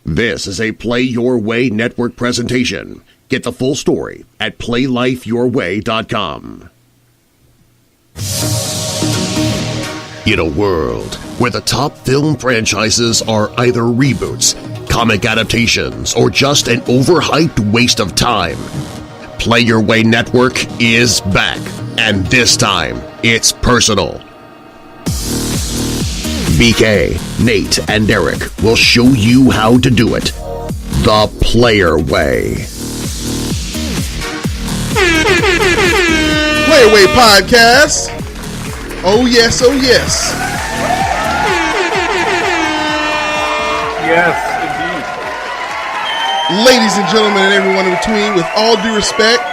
This is a Play Your Way network presentation. Get the full story at PlayLifeYourWay.com. In a world where the top film franchises are either reboots, comic adaptations, or just an overhyped waste of time, Play Your Way Network is back, and this time it's personal. BK, Nate, and Eric will show you how to do it the Player Way. Player Way Podcast. Oh yes, oh yes. Yes, indeed. Ladies and gentlemen and everyone in between, with all due respect,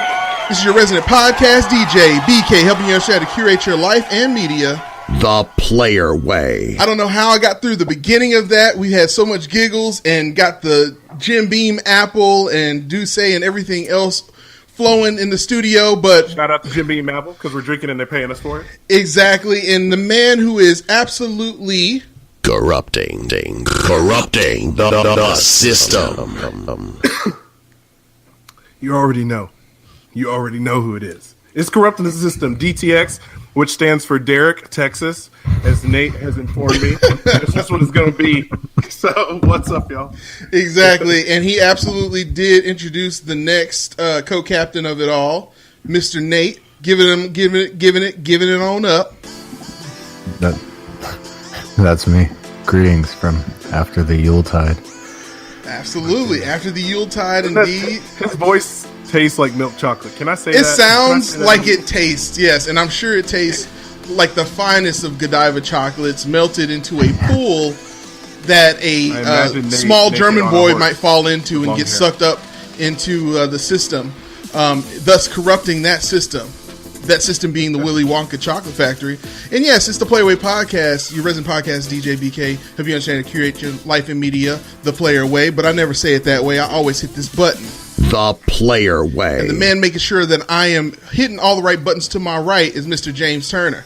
this is your resident podcast DJ, BK, helping you understand how to curate your life and media the Player Way. I don't know how I got through the beginning of that. We had so much giggles and got the Jim Beam apple and Douce and everything else flowing in the studio, but shout out to Jim Beam apple because we're drinking and they're paying us for it. Exactly, and the man who is absolutely corrupting the system. You already know who it is. It's corrupting the system. DTX, which stands for Derek, Texas, as Nate has informed me. That's just what it's going to be. So, what's up, y'all? Exactly, and he absolutely did introduce the next co-captain of it all, Mr. Nate, giving it on up. That's me. Greetings from after the Yuletide. Absolutely, after the Yuletide, indeed. His voice tastes like milk chocolate. Can I say that? It that? sounds like it tastes, yes, and I'm sure it tastes like the finest of Godiva chocolates melted into a pool that a small German boy might fall into and get sucked up into the system, thus corrupting that system. That system being the Willy Wonka Chocolate Factory. And yes, it's the Playway Podcast, your resident podcast, DJ BK. Help you understand how to curate your life and media the Player Way. But I never say it that way. I always hit this button. The Player Way. And the man making sure that I am hitting all the right buttons to my right is Mr. James Turner.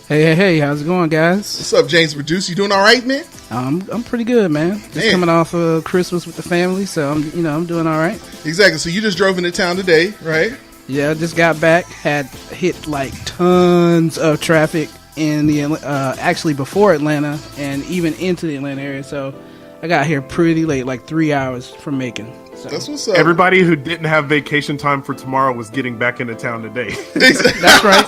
Hey, how's it going, guys? What's up, James Produce? You doing all right, man? I'm pretty good, man. Just coming off of Christmas with the family, so I'm doing all right. Exactly. So you just drove into town today, right? Yeah, I just got back. Had hit like tons of traffic in the actually before Atlanta and even into the Atlanta area. So I got here pretty late, like 3 hours from Macon. So. That's what's up. Everybody who didn't have vacation time for tomorrow was getting back into town today. That's right.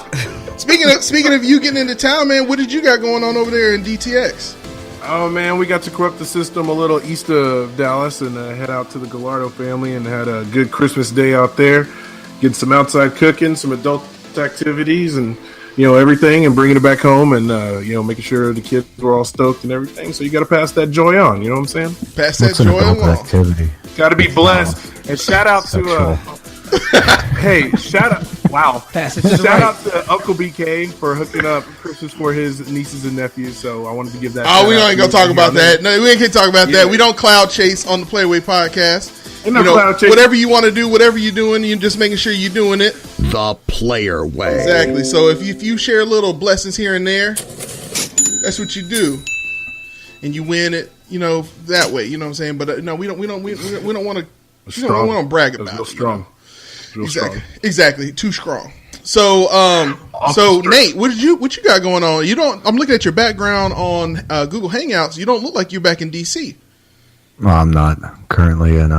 Speaking of you getting into town, man, what did you got going on over there in DTX? Oh, man, we got to corrupt the system a little east of Dallas and head out to the Gallardo family and had a good Christmas day out there. Get some outside cooking, some adult activities, and everything, and bringing it back home, and making sure the kids were all stoked and everything. So you got to pass that joy on. You know what I'm saying? Pass that joy along. Activity. Got to be blessed. And shout out to shout out to Uncle BK for hooking up Christmas for his nieces and nephews. So I wanted to give that. Oh, we ain't gonna talk about that. No, we ain't gonna talk about that. We don't cloud chase on the Playway Podcast. Whatever you want to do, whatever you're doing, you're just making sure you're doing it the Player Way. Exactly. So if you share little blessings here and there, that's what you do, and you win it. That way. You know what I'm saying? But no, we don't want to. We don't brag about it. Real strong. Exactly. Too strong. So Nate, what you got going on? I'm looking at your background on Google Hangouts. You don't look like you're back in DC. Well, I'm not. I'm currently in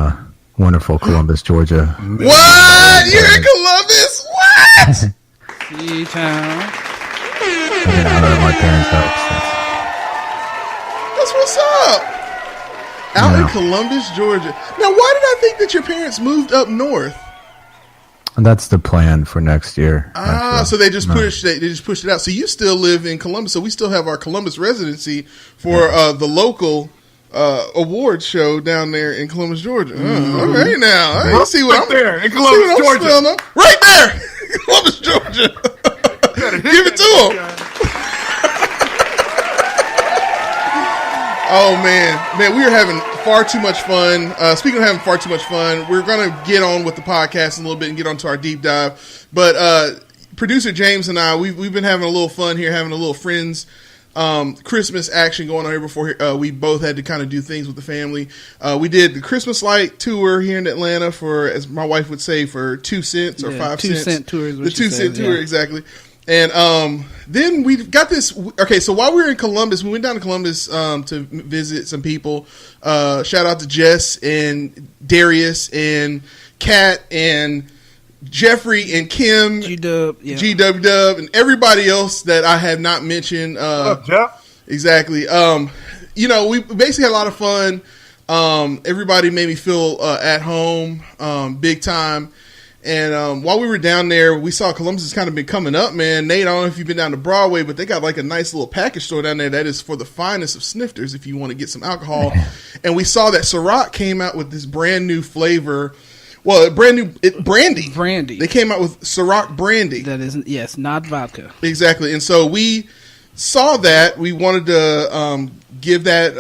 wonderful Columbus, Georgia. What? You're in Columbus? What? C-Town. I've been out of my parents' house. That's what's up. Out in Columbus, Georgia. Now, why did I think that your parents moved up north? And that's the plan for next year. So they just pushed it out. So you still live in Columbus. So we still have our Columbus residency for the local awards show down there in Columbus, Georgia. All right, now I see what I'm there in Columbus, Georgia. Right there, Columbus, Georgia. Give it to him. Oh man, we are having far too much fun. Speaking of having far too much fun, we're gonna get on with the podcast in a little bit and get onto our deep dive. But producer James and I, we've been having a little fun here, having a little friends Christmas action going on here before we both had to kind of do things with the family. We did the Christmas light tour here in Atlanta for, as my wife would say, for 2 cents or 5 cents. 2-cent tour is what the 2 cent tour, yeah. exactly. And then we got this. Okay, so while we were in Columbus, we went down to Columbus to visit some people. Shout out to Jess and Darius and Kat and Jeffrey and Kim, G-Dub, yeah. GW and everybody else that I have not mentioned. What's up, Jeff? Exactly. We basically had a lot of fun. Everybody made me feel at home, big time. And while we were down there, we saw Columbus has kind of been coming up, man. Nate, I don't know if you've been down to Broadway, but they got like a nice little package store down there that is for the finest of snifters if you want to get some alcohol. And we saw that Ciroc came out with this brand new flavor. Well, brandy. Brandy. They came out with Ciroc brandy. That isn't, yes, not vodka. Exactly. And so we saw that. We wanted to give that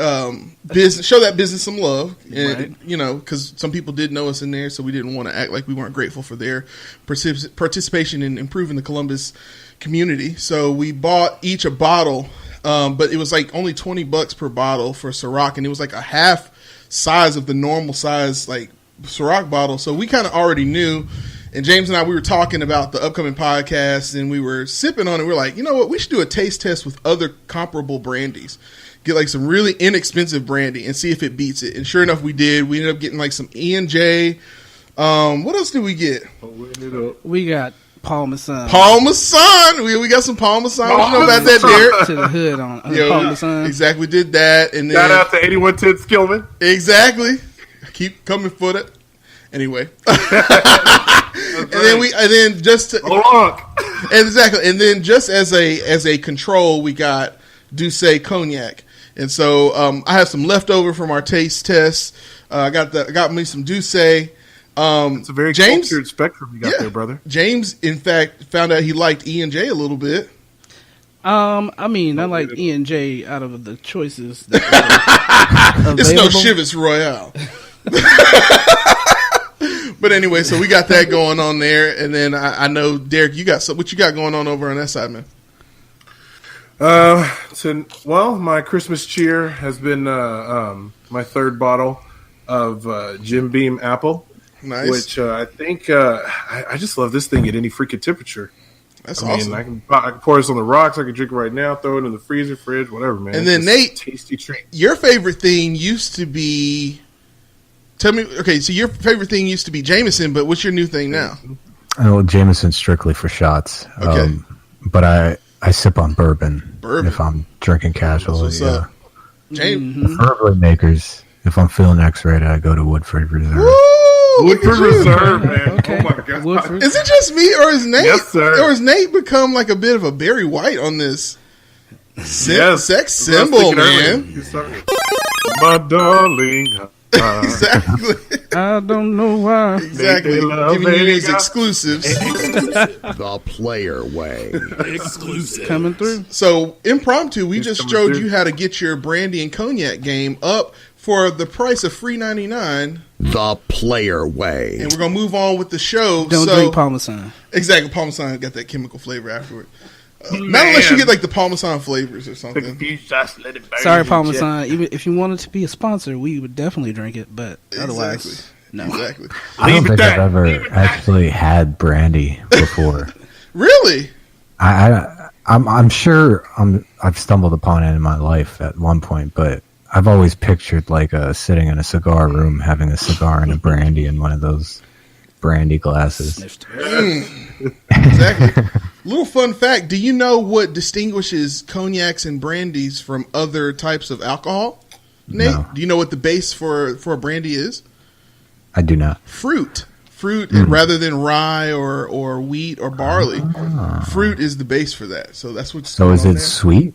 show that business some love. And, right. Because some people did know us in there, so we didn't want to act like we weren't grateful for their participation in improving the Columbus community. So we bought each a bottle, but it was like only $20 per bottle for Ciroc, and it was like a half size of the normal size, like, Ciroc bottle. So we kind of already knew, and James and I, we were talking about the upcoming podcast, and we were sipping on it. We were like, you know what, we should do a taste test with other comparable brandies, get like some really inexpensive brandy and see if it beats it. And sure enough, we did. We ended up getting like some E&J. What else did we get? We got Parmesan. We got some Parmesan. What you know about that, Derek? To the hood on Parmesan. Exactly, did that. And then, shout out to 8110 Skillman. Exactly. Keep coming for that. Anyway. And then just as a control, we got Douce Cognac. And so I have some leftover from our taste tests. I got me some Douce. It's a very cultured spectrum you got there, brother. James, in fact, found out he liked E&J a little bit. I like E&J out of the choices that it's no Chivas Royale. But anyway, so we got that going on there, and then I know Derek, what you got going on over on that side, man? My Christmas cheer has been my third bottle of Jim Beam Apple. Nice. Which I think I just love this thing at any freaking temperature. That's awesome. I can pour this on the rocks. I can drink it right now. Throw it in the freezer, fridge, whatever, man. And then Nate, tasty treat. Your favorite thing used to be. Tell me, okay. So your favorite thing used to be Jameson, but what's your new thing now? Oh, Jameson strictly for shots. Okay. But I sip on bourbon if I'm drinking casual. What's up, James? Preferably makers. If I'm feeling X-rated, I go to Woodford Reserve. Woodford Reserve, man. Okay. Oh my god. Woodford. Is it just me, or is Nate? Yes, sir. Or has Nate become like a bit of a Barry White on this sex symbol, man? My darling. Exactly. I don't know why. Exactly. Giving you these exclusives. The player way. Exclusive. Coming through. So, impromptu, we just showed you how to get your brandy and cognac game up for the price of $3.99. The player way. And we're going to move on with the show. Don't drink Parmesan. Exactly. Parmesan got that chemical flavor afterward. Not unless you get like the Parmesan flavors or something. Sorry, Parmesan. Even if you wanted to be a sponsor, we would definitely drink it, but otherwise, no. Exactly. I don't think I've ever actually had brandy before. Really? I'm sure I've stumbled upon it in my life at one point, but I've always pictured like sitting in a cigar room having a cigar and a brandy in one of those brandy glasses. Exactly. Little fun fact: do you know what distinguishes cognacs and brandies from other types of alcohol? Nate, No. Do you know what the base for a brandy is? I do not. Fruit, rather than rye or wheat or barley. Fruit is the base for that. So that's what's. So is it sweet?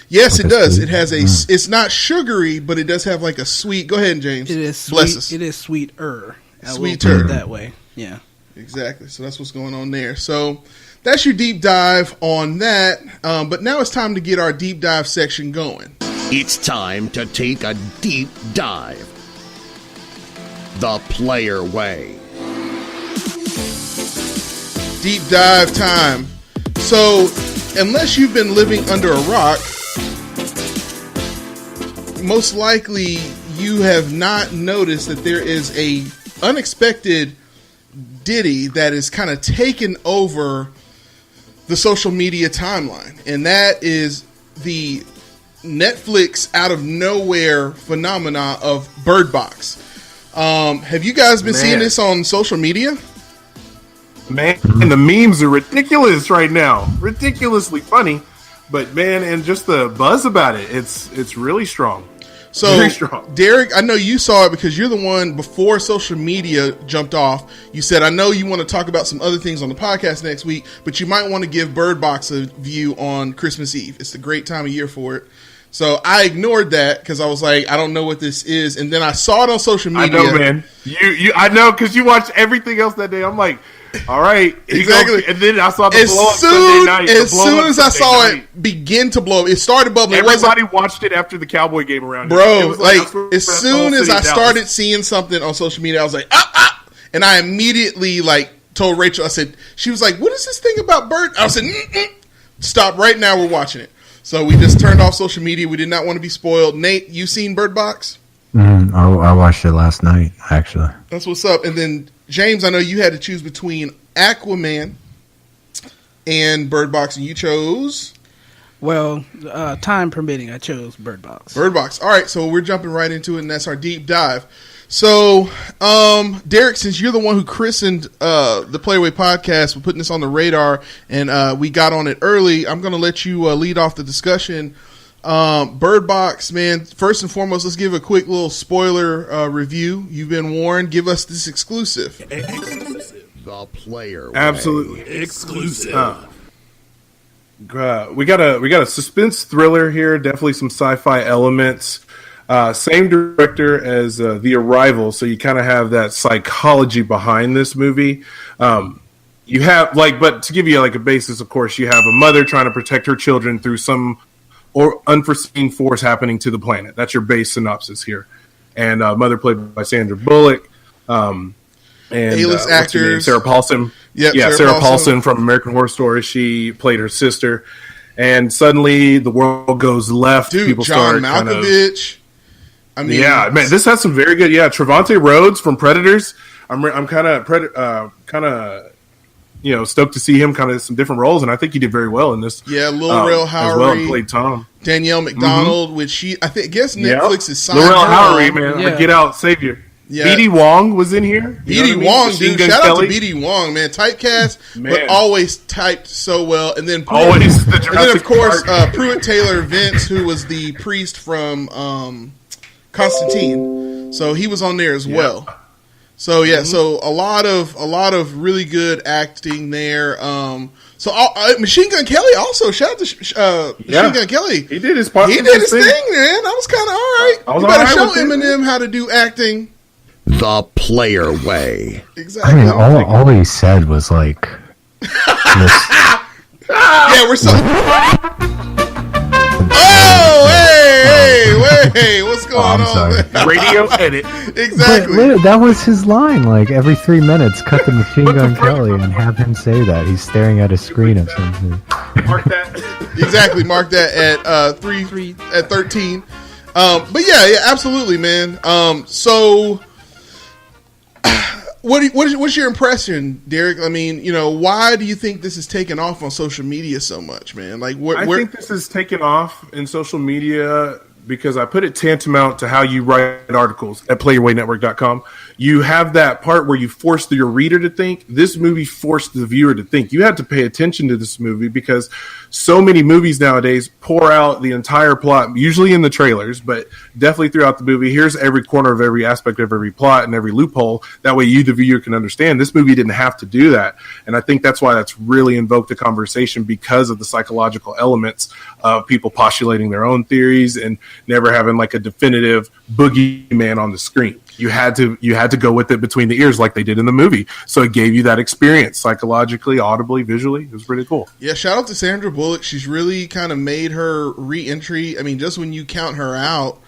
Yes, Like it does. sweet? It has It's not sugary, but it does have like a sweet. Go ahead, James. It is sweet. Bless us. It is sweeter. Sweeter. That way. Yeah. Exactly. So that's what's going on there. So that's your deep dive on that. But now it's time to get our deep dive section going. It's time to take a deep dive. The player way. Deep dive time. So unless you've been living under a rock, most likely you have not noticed that there is a unexpected ditty that is kind of taken over the social media timeline, and that is the Netflix out of nowhere phenomena of Birdbox. Have you guys been seeing this on social media? Man, and the memes are ridiculous right now. Ridiculously funny. But man, and just the buzz about it, it's really strong. So, very strong. Derek, I know you saw it because you're the one before social media jumped off. You said, I know you want to talk about some other things on the podcast next week, but you might want to give Birdbox a view on Christmas Eve. It's a great time of year for it. So I ignored that because I was like, I don't know what this is. And then I saw it on social media. I know, man. I know because you watched everything else that day. I'm like, all right. Exactly. And then I saw the blow up Sunday night. As soon as I saw it begin to blow up, it started bubbling. Everybody watched it after the Cowboy game around here. Bro, as soon as I started seeing something on social media, I was like, and I immediately told Rachel, she was like, what is this thing about Bird? I said, stop right now, we're watching it. So we just turned off social media. We did not want to be spoiled. Nate, you seen Birdbox? I watched it last night, actually. That's what's up. And then, James, I know you had to choose between Aquaman and Birdbox, and you chose? Well, time permitting, I chose Birdbox. Birdbox. All right, so we're jumping right into it, and that's our deep dive. So, Derek, since you're the one who christened the Playaway podcast, we're putting this on the radar, and we got on it early, I'm going to let you lead off the discussion. Birdbox, man, first and foremost, let's give a quick little spoiler review. You've been warned. Give us this exclusive. The player. Absolutely. Exclusive. We got a suspense thriller here, definitely some sci-fi elements. Same director as The Arrival, so you kind of have that psychology behind this movie. You have but to give you a basis, of course, you have a mother trying to protect her children through some unforeseen force happening to the planet. That's your base synopsis here. And mother played by Sandra Bullock. And A-list actors. Sarah Paulson. Yep, yeah, Sarah Paulson from American Horror Story. She played her sister. And suddenly the world goes left. Dude, people John Malkovich. Yeah, man, this has some very good. Yeah, Trevante Rhodes from Predators. I'm kind of stoked to see him kind of some different roles, and I think he did very well in this. Yeah, Laurel Howery as well, played Tom. Danielle McDonald, which I guess Netflix is signed. Laurel Howery, man, the Get Out savior. Yeah. B.D. Wong was in here. B.D. Wong, dude. Shout out to B.D. Wong, man. Typecast, but always typed so well. And then, of course, Pruitt Taylor Vince, who was the priest from Constantine. So he was on there as well. So so a lot of really good acting there. Machine Gun Kelly also. Shout out to Machine Gun Kelly. He did his part. He did his thing, man. I was kind of all right. You better show Eminem how to do acting. The player way. Exactly. I mean, all he said was like, yeah, we're so. Oh, hey, what's going on? Sorry. Radio edit. Exactly. But that was his line. Like every 3 minutes, cut to Machine Gun Kelly and have him say that. He's staring at a screen of something. Mark that. Exactly. Mark that at 13. But yeah, absolutely, man. So. What's your impression, Derek? I mean, why do you think this is taking off on social media so much, man? I think this is taking off in social media because I put it tantamount to how you write articles at PlayYourWayNetwork.com. You have that part where you force your reader to think. This movie forced the viewer to think. You had to pay attention to this movie because so many movies nowadays pour out the entire plot, usually in the trailers, but definitely throughout the movie. Here's every corner of every aspect of every plot and every loophole. That way you, the viewer, can understand. This movie didn't have to do that. And I think that's why that's really invoked a conversation because of the psychological elements of people postulating their own theories and never having a definitive boogeyman on the screen. You had to go with it between the ears like they did in the movie. So it gave you that experience psychologically, audibly, visually. It was pretty cool. Yeah, shout out to Sandra Bullock. She's really kind of made her re-entry. I mean, just when you count her out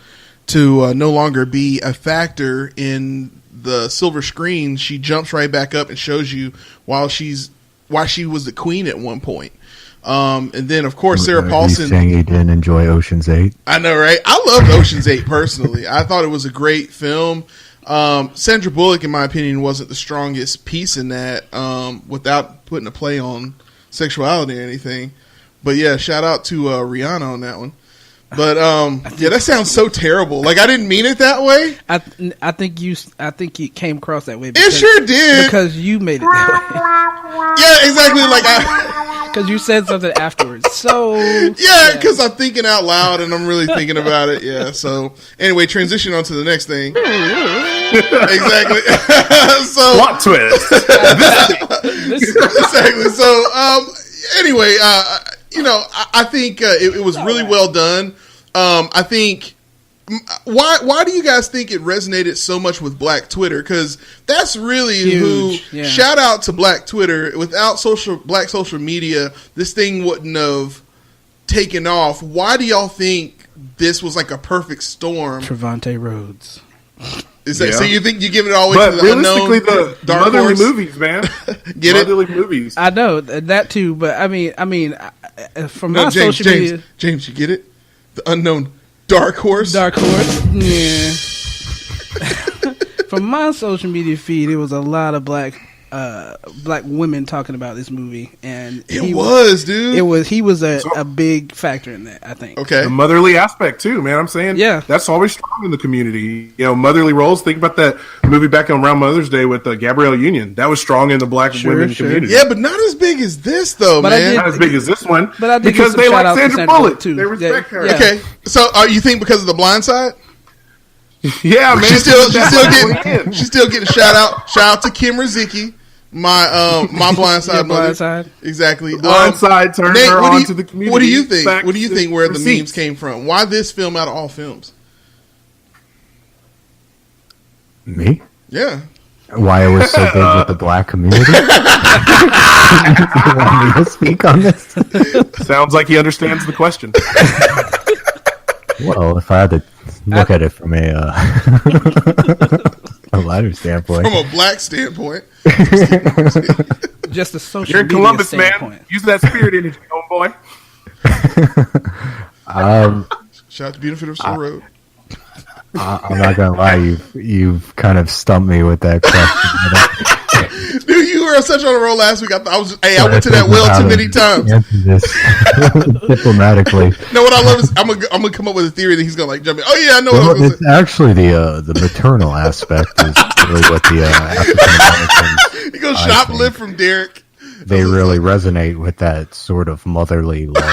to no longer be a factor in the silver screen, she jumps right back up and shows you why she was the queen at one point. And then, of course, Sarah Paulson. Saying he didn't enjoy Ocean's 8? I know, right? I loved Ocean's 8 personally. I thought it was a great film. Sandra Bullock, in my opinion, wasn't the strongest piece in that, without putting a play on sexuality or anything. But yeah, shout out to Rihanna on that one. But yeah, that sounds so terrible. Like, I didn't mean it that way. I think it came across that way. It sure did, because you made it that way. Yeah, exactly. Like because you said something afterwards. So yeah, because I'm thinking out loud and I'm really thinking about it. Yeah. So anyway, transition on to the next thing. Exactly. So plot twist. Exactly. So anyway, I think it was really well done. I think why do you guys think it resonated so much with Black Twitter? Because that's really huge. who. Yeah. Shout out to Black Twitter. Without Black social media, this thing wouldn't have taken off. Why do y'all think this was like a perfect storm? Trevante Rhodes. Is that, so you think you give it all the way to the realistically, unknown? The motherly movies, man. Get motherly it? Movies. I know that too, but I mean, from my social media, James, you get it? The unknown dark horse. Yeah. From my social media feed, it was a lot of black women talking about this movie, and he was a big factor in that, I think. Okay, the motherly aspect too, man. I'm saying, yeah, that's always strong in the community. Motherly roles. Think about that movie back on around Mother's Day with Gabrielle Union. That was strong in the black women community. Yeah, but not as big as this, though, man. Not as big as this one, but I did because they like Sandra Bullock too. They respect her. Yeah. Okay, so you think because of The Blind Side? Yeah, man. She's still getting shout out to Kim Rizicki, my Blind Side mother. Blind Side. Exactly. The Blind Side turned her onto the community. What do you think? Facts, what do you think where the memes came from? Why this film out of all films? Me? Yeah. Why it was so big with the black community? You want me to speak on this? Sounds like he understands the question. Well, if I had to look at it from a lighter standpoint, from a black standpoint, just a social. You're in Columbus, standpoint. Man. Use that spirit energy, homeboy. Shout out to Benefit of Soul Road. I'm not gonna lie, you've kind of stumped me with that question. Dude, you were such on a roll last week. I went to that well too many times. Diplomatically. No, what I love is I'm gonna come up with a theory that he's gonna like jump in. Oh yeah, I know what I was it's actually the maternal aspect is really what the African Americans. He goes shoplift from Derek. They really resonate with that sort of motherly love.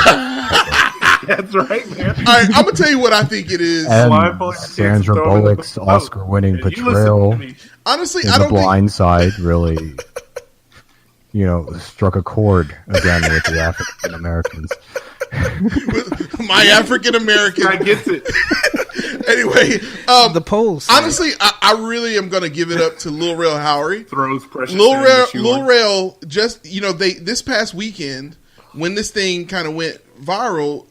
That's right, man. All right, I'm gonna tell you what I think it is. Sandra Bullock's Oscar-winning portrayal. Honestly, I don't. The Blind Side really, struck a chord again with the African Americans. My African American, I gets it. Anyway, the polls. Honestly, I really am gonna give it up to Lil Rel Howery. Throws pressure. Lil Rel just this past weekend when this thing kind of went viral,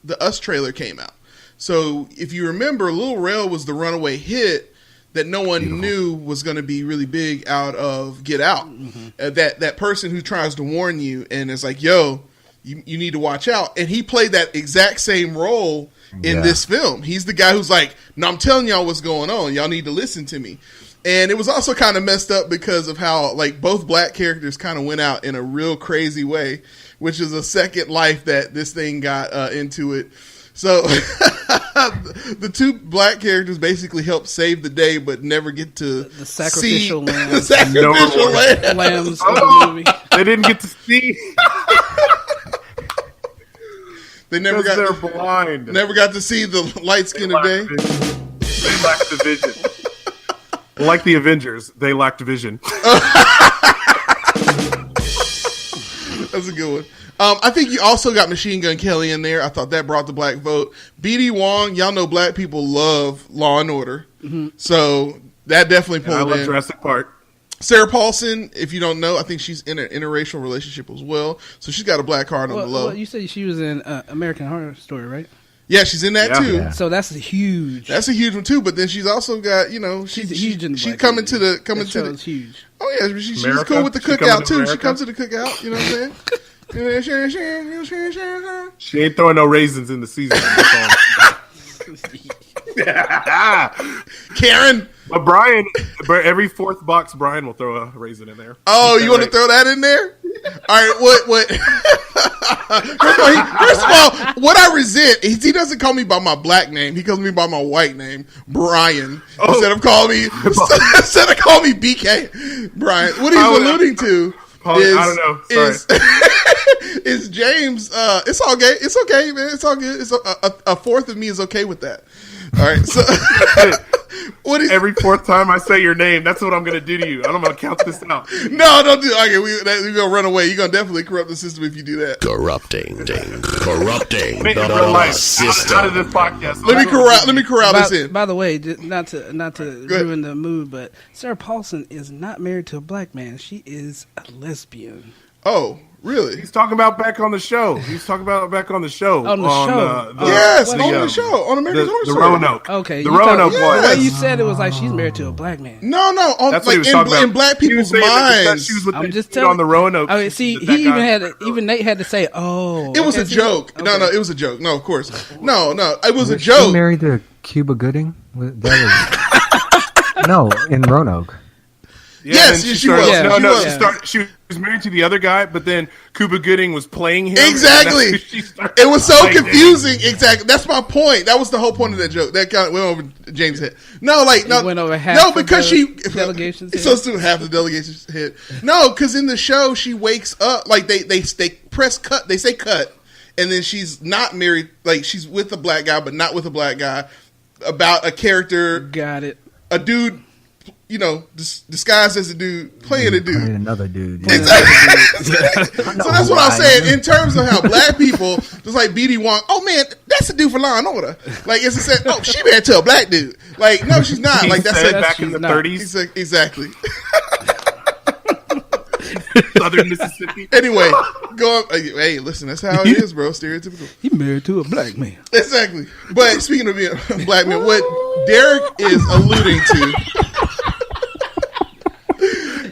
the Us trailer came out. So if you remember, Lil Rel was the runaway hit that no one knew was going to be really big out of Get Out. Mm-hmm. That person who tries to warn you and is like, yo, you need to watch out. And he played that exact same role in this film. He's the guy who's like, no, I'm telling y'all what's going on. Y'all need to listen to me. And it was also kind of messed up because of how like both black characters kind of went out in a real crazy way, which is a second life that this thing got into it. So the two black characters basically help save the day, but never get to the sacrificial lambs. The sacrificial lambs of the movie. They didn't get to see. They never got. They're blind. Never got to see the light skin of day. They lacked the vision. Like the Avengers, they lacked vision. That's a good one. I think you also got Machine Gun Kelly in there. I thought that brought the black vote. B.D. Wong, y'all know black people love Law and Order. Mm-hmm. So that definitely pulled in. I love Jurassic Park. Sarah Paulson, if you don't know, I think she's in an interracial relationship as well. So she's got a black card on the low. Well, you said she was in American Horror Story, right? Yeah, she's in that too. Yeah. So that's a huge one too. But then she's also got, she's huge. She's coming to the huge. Oh yeah, she's cool with the cookout too. She comes to the cookout. You know what I'm saying? She ain't throwing no raisins in the season. Karen. But Brian, every fourth box, Brian will throw a raisin in there. Oh, you want to throw that in there? All right, what? First of all, what I resent is he doesn't call me by my black name. He calls me by my white name, Brian, instead of calling me BK. Brian. What he's alluding to is, I don't know. Sorry. is James. It's all gay. It's okay, man. It's all good. It's a fourth of me is okay with that. All right, so every fourth time I say your name, that's what I'm going to do to you. I'm going to count this out. No, don't do. Okay, we're going to run away. You're going to definitely corrupt the system if you do that. Corrupting the system. Out of this podcast. Let me corral this in. By the way, not to ruin the mood, but Sarah Paulson is not married to a black man. She is a lesbian. Oh, really? He's talking about back on the show. On the show. On the show, on America's Horror Story. The Roanoke. Okay. The Roanoke one. one. The way you said it was like she's married to a black man. No. That's what he was talking about. In black people's minds. She was with I'm just telling on the Roanoke. I mean, see, even Nate had to say, "Oh, it was a joke." Okay. No, it was a joke. No, of course, no, it was a joke. She married to Cuba Gooding? No, in Roanoke. Yes, she was. She was married to the other guy, but then Cuba Gooding was playing him. Exactly. It was so confusing. Exactly. That's my point. That was the whole point of that joke. That kind of went over James' head. Went over half. Because delegation's head. So soon half the delegation's head. No, because in the show she wakes up like they press cut. They say cut, and then she's not married. Like she's with a black guy, but not with a black guy. About a character. Got it. A dude. Disguised as a dude, playing a dude. Playing another dude. Yeah. Exactly. So that's what I'm saying. In terms of how black people, just like BD Wong, oh man, that's a dude for Law and Order. Like, it's said, oh, she married to a black dude. Like, no, she's not. Like, that's back in the 30s. Exactly. Southern Mississippi. Anyway, go up. Hey, listen, that's how it is, bro. Stereotypical. He married to a black man. Exactly. But speaking of being a black man, what Derek is alluding to.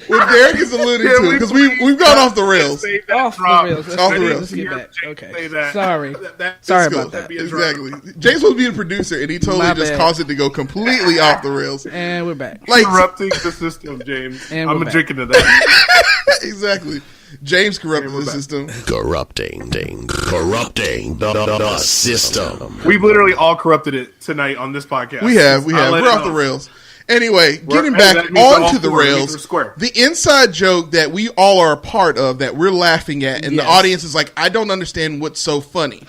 What Derek is alluding to, because we've gone off the rails. Off the rails. Let's get back. Okay. Sorry. Sorry about that. Exactly. James was being a producer, and he totally just caused it to go completely off the rails. And we're back. Like, corrupting the system, James. And I'm drinking to that. Exactly. James corrupted the system. Corrupting the system. We've literally all corrupted it tonight on this podcast. We have. We're off the rails. Anyway, getting back onto the rails, the inside joke that we all are a part of, that we're laughing at, and the audience is like, I don't understand what's so funny,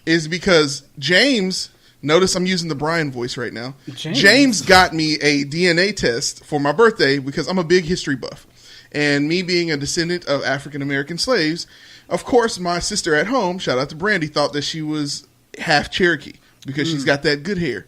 is because James, notice I'm using the Brian voice right now, James got me a DNA test for my birthday because I'm a big history buff. And me being a descendant of African-American slaves, of course, my sister at home, shout out to Brandy, thought that she was half Cherokee because she's got that good hair.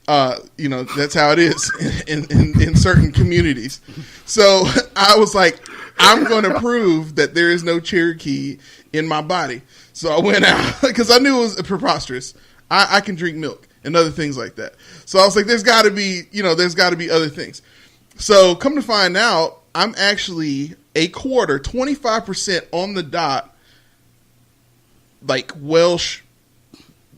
That's how it is in certain communities. So I was like, I'm going to prove that there is no Cherokee in my body. So I went out because I knew it was preposterous. I can drink milk and other things like that. So I was like, there's got to be other things. So come to find out, I'm actually a quarter, 25% on the dot, like Welsh,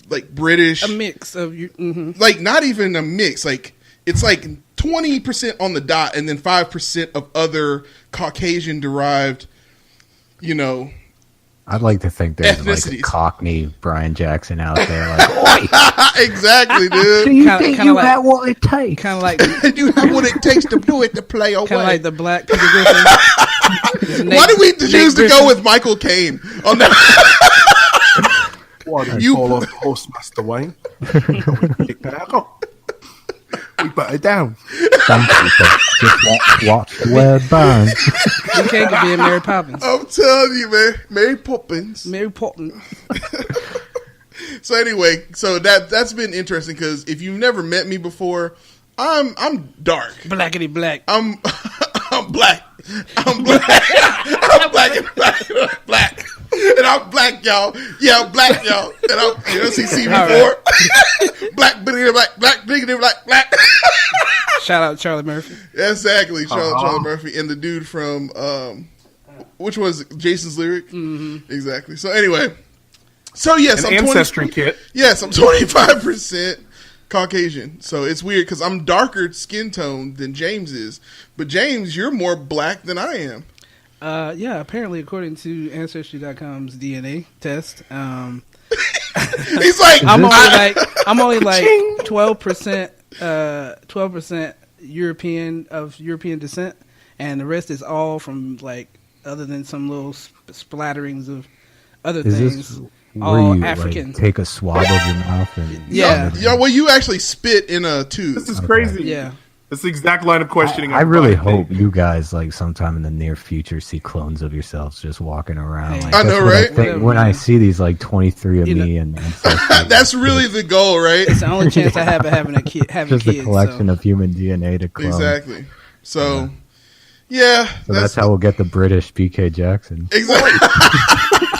like British, a mix of you, like not even a mix. Like it's like 20% on the dot, and then 5% of other Caucasian derived. I'd like to think there's like a Cockney Brian Jackson out there. Like, exactly, dude. Do you think you have what it takes? Kind of like you have what it takes to do it to play away. Kind of like the black Peter Griffin. Why did we choose to go with Michael Caine on that? Why do you fall off horse, Master Wayne? We put it down. Some people just watch the word burn. You can't be a Mary Poppins. I'm telling you, man. Mary Poppins. So anyway, that's been interesting because if you've never met me before, I'm dark. Blackity black. I'm black. I'm black. I'm black and black. And I'm black, y'all. Yeah, I'm black, y'all. And I'm LCC before. Black, black. Shout out Charlie Murphy. Exactly, Charlie Murphy and the dude from Which was Jason's lyric? Mm-hmm. Exactly. So anyway. So yes, An ancestry kit. Yes, I'm 25% Caucasian. So it's weird because I'm darker skin tone than James is. But James, you're more black than I am. Yeah, apparently according to Ancestry.com's DNA test, he's like, I'm only like 12% European descent, and the rest is all from like other than some little splatterings of other things. All African. Like, take a swab of your mouth and yeah. Well, you actually spit in a tube. This is crazy. Yeah. That's the exact line of questioning. I really hope you guys, like, sometime in the near future, see clones of yourselves just walking around. Like, I know, right? When I see these, like, 23andMe and that's really the goal, right? It's the only chance I have of having a kid. Just a collection of human DNA to clone. Exactly. So, yeah. So that's how we'll get the British BK Jackson. Exactly.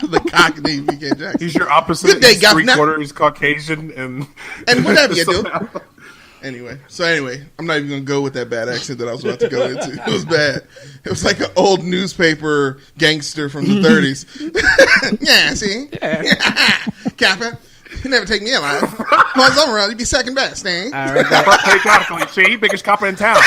The Cockney BK Jackson. He's your opposite. Good day, He's 3/4 Caucasian and whatever you do. Anyway, I'm not even going to go with that bad accent that I was about to go into. It was bad. It was like an old newspaper gangster from the 30s. Yeah, see? Yeah. Kappa, you never take me alive. As long as I'm around, you'd be second best, eh? All right, front page article, you see? Biggest copper in town.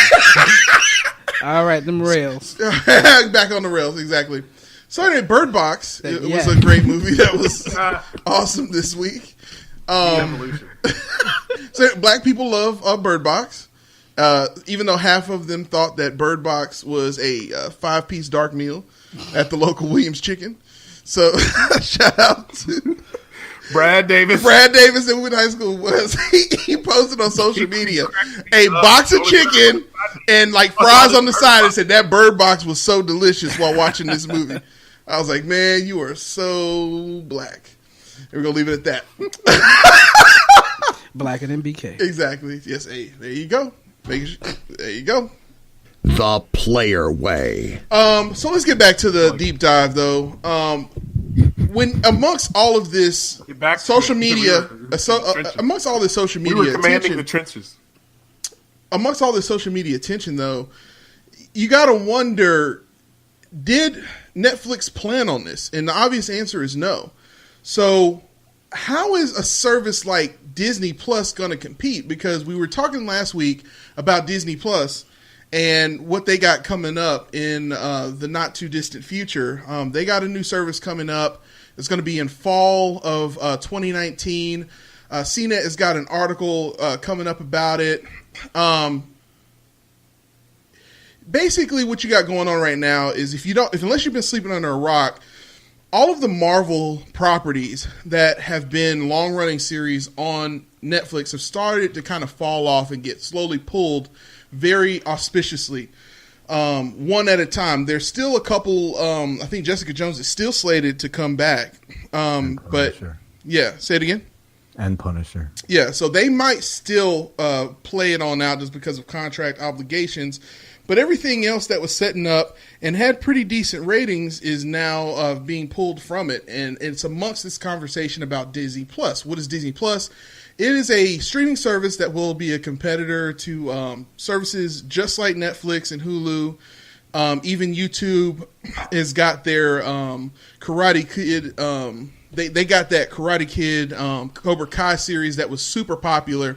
All right, them rails. Back on the rails, exactly. So anyway, Bird Box. It was a great movie that was awesome this week. So black people love Bird Box, even though half of them thought that Bird Box was a 5-piece dark meal at the local Williams Chicken. So shout out to Brad Davis. Brad Davis in Wood High School he posted on social media a box of chicken and like fries on the side and said that Bird Box was so delicious while watching this movie. I was like, man, you are so black. And we're gonna leave it at that. Blacker than BK. Exactly. Yes. Hey, there you go. There you go. The player way. So let's get back to the deep dive, though. When amongst all of this social media, amongst all this social media, we were commanding the trenches. Amongst all this social media attention, though, you got to wonder: did Netflix plan on this? And the obvious answer is no. So, how is a service like Disney Plus going to compete? Because we were talking last week about Disney Plus and what they got coming up in the not too distant future. They got a new service coming up. It's going to be in fall of 2019. CNET has got an article coming up about it. Basically, what you got going on right now is unless you've been sleeping under a rock, all of the Marvel properties that have been long-running series on Netflix have started to kind of fall off and get slowly pulled very auspiciously, one at a time. There's still a couple, I think Jessica Jones is still slated to come back. But yeah, say it again. And Punisher. Yeah, so they might still play it on out just because of contract obligations. But everything else that was setting up and had pretty decent ratings is now being pulled from it. And it's amongst this conversation about Disney Plus. What is Disney Plus? It is a streaming service that will be a competitor to services just like Netflix and Hulu. Even YouTube has got their Karate Kid. They got that Karate Kid Cobra Kai series that was super popular.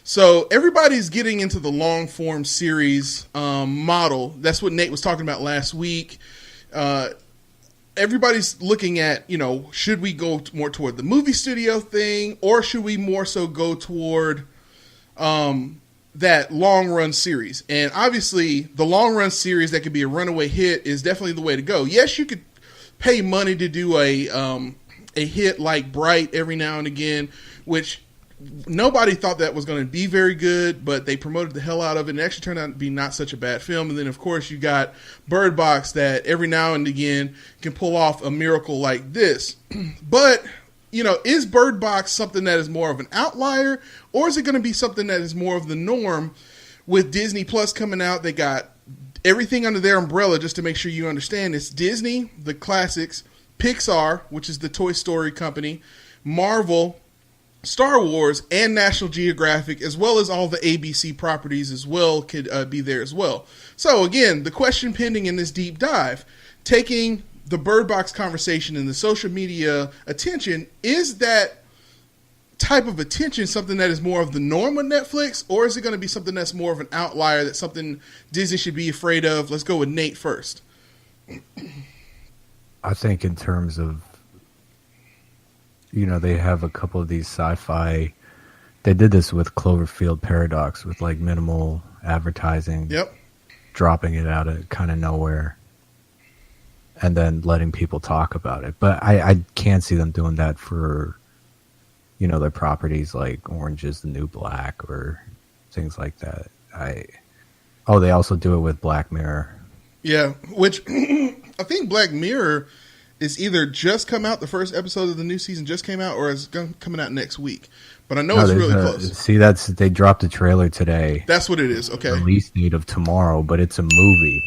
So everybody's getting into the long form series model. That's what Nate was talking about last week. Everybody's looking at, should we go more toward the movie studio thing, or should we more so go toward that long run series? And obviously, the long run series that could be a runaway hit is definitely the way to go. Yes, you could pay money to do a hit like Bright every now and again, which nobody thought that was going to be very good, but they promoted the hell out of it, and it actually turned out to be not such a bad film. And then, of course, you got Bird Box that every now and again can pull off a miracle like this. But, is Bird Box something that is more of an outlier, or is it going to be something that is more of the norm? With Disney Plus coming out, they got everything under their umbrella, just to make sure you understand. It's Disney, the classics, Pixar, which is the Toy Story company, Marvel, Star Wars, and National Geographic, as well as all the ABC properties as well, could be there as well. So again, the question pending in this deep dive, taking the Birdbox conversation and the social media attention, is that type of attention something that is more of the norm with Netflix, or is it going to be something that's more of an outlier, that's something Disney should be afraid of? Let's go with Nate first. I think in terms of, they have a couple of these sci-fi. They did this with Cloverfield Paradox with like minimal advertising. Yep. Dropping it out of kind of nowhere. And then letting people talk about it. But I can't see them doing that for, their properties like Orange is the New Black or things like that. They also do it with Black Mirror. Yeah, which I think Black Mirror is either just come out, the first episode of the new season just came out, or is coming out next week. But I know it's really close. See, they dropped a trailer today. That's what it is. Okay. Release date of tomorrow, but it's a movie.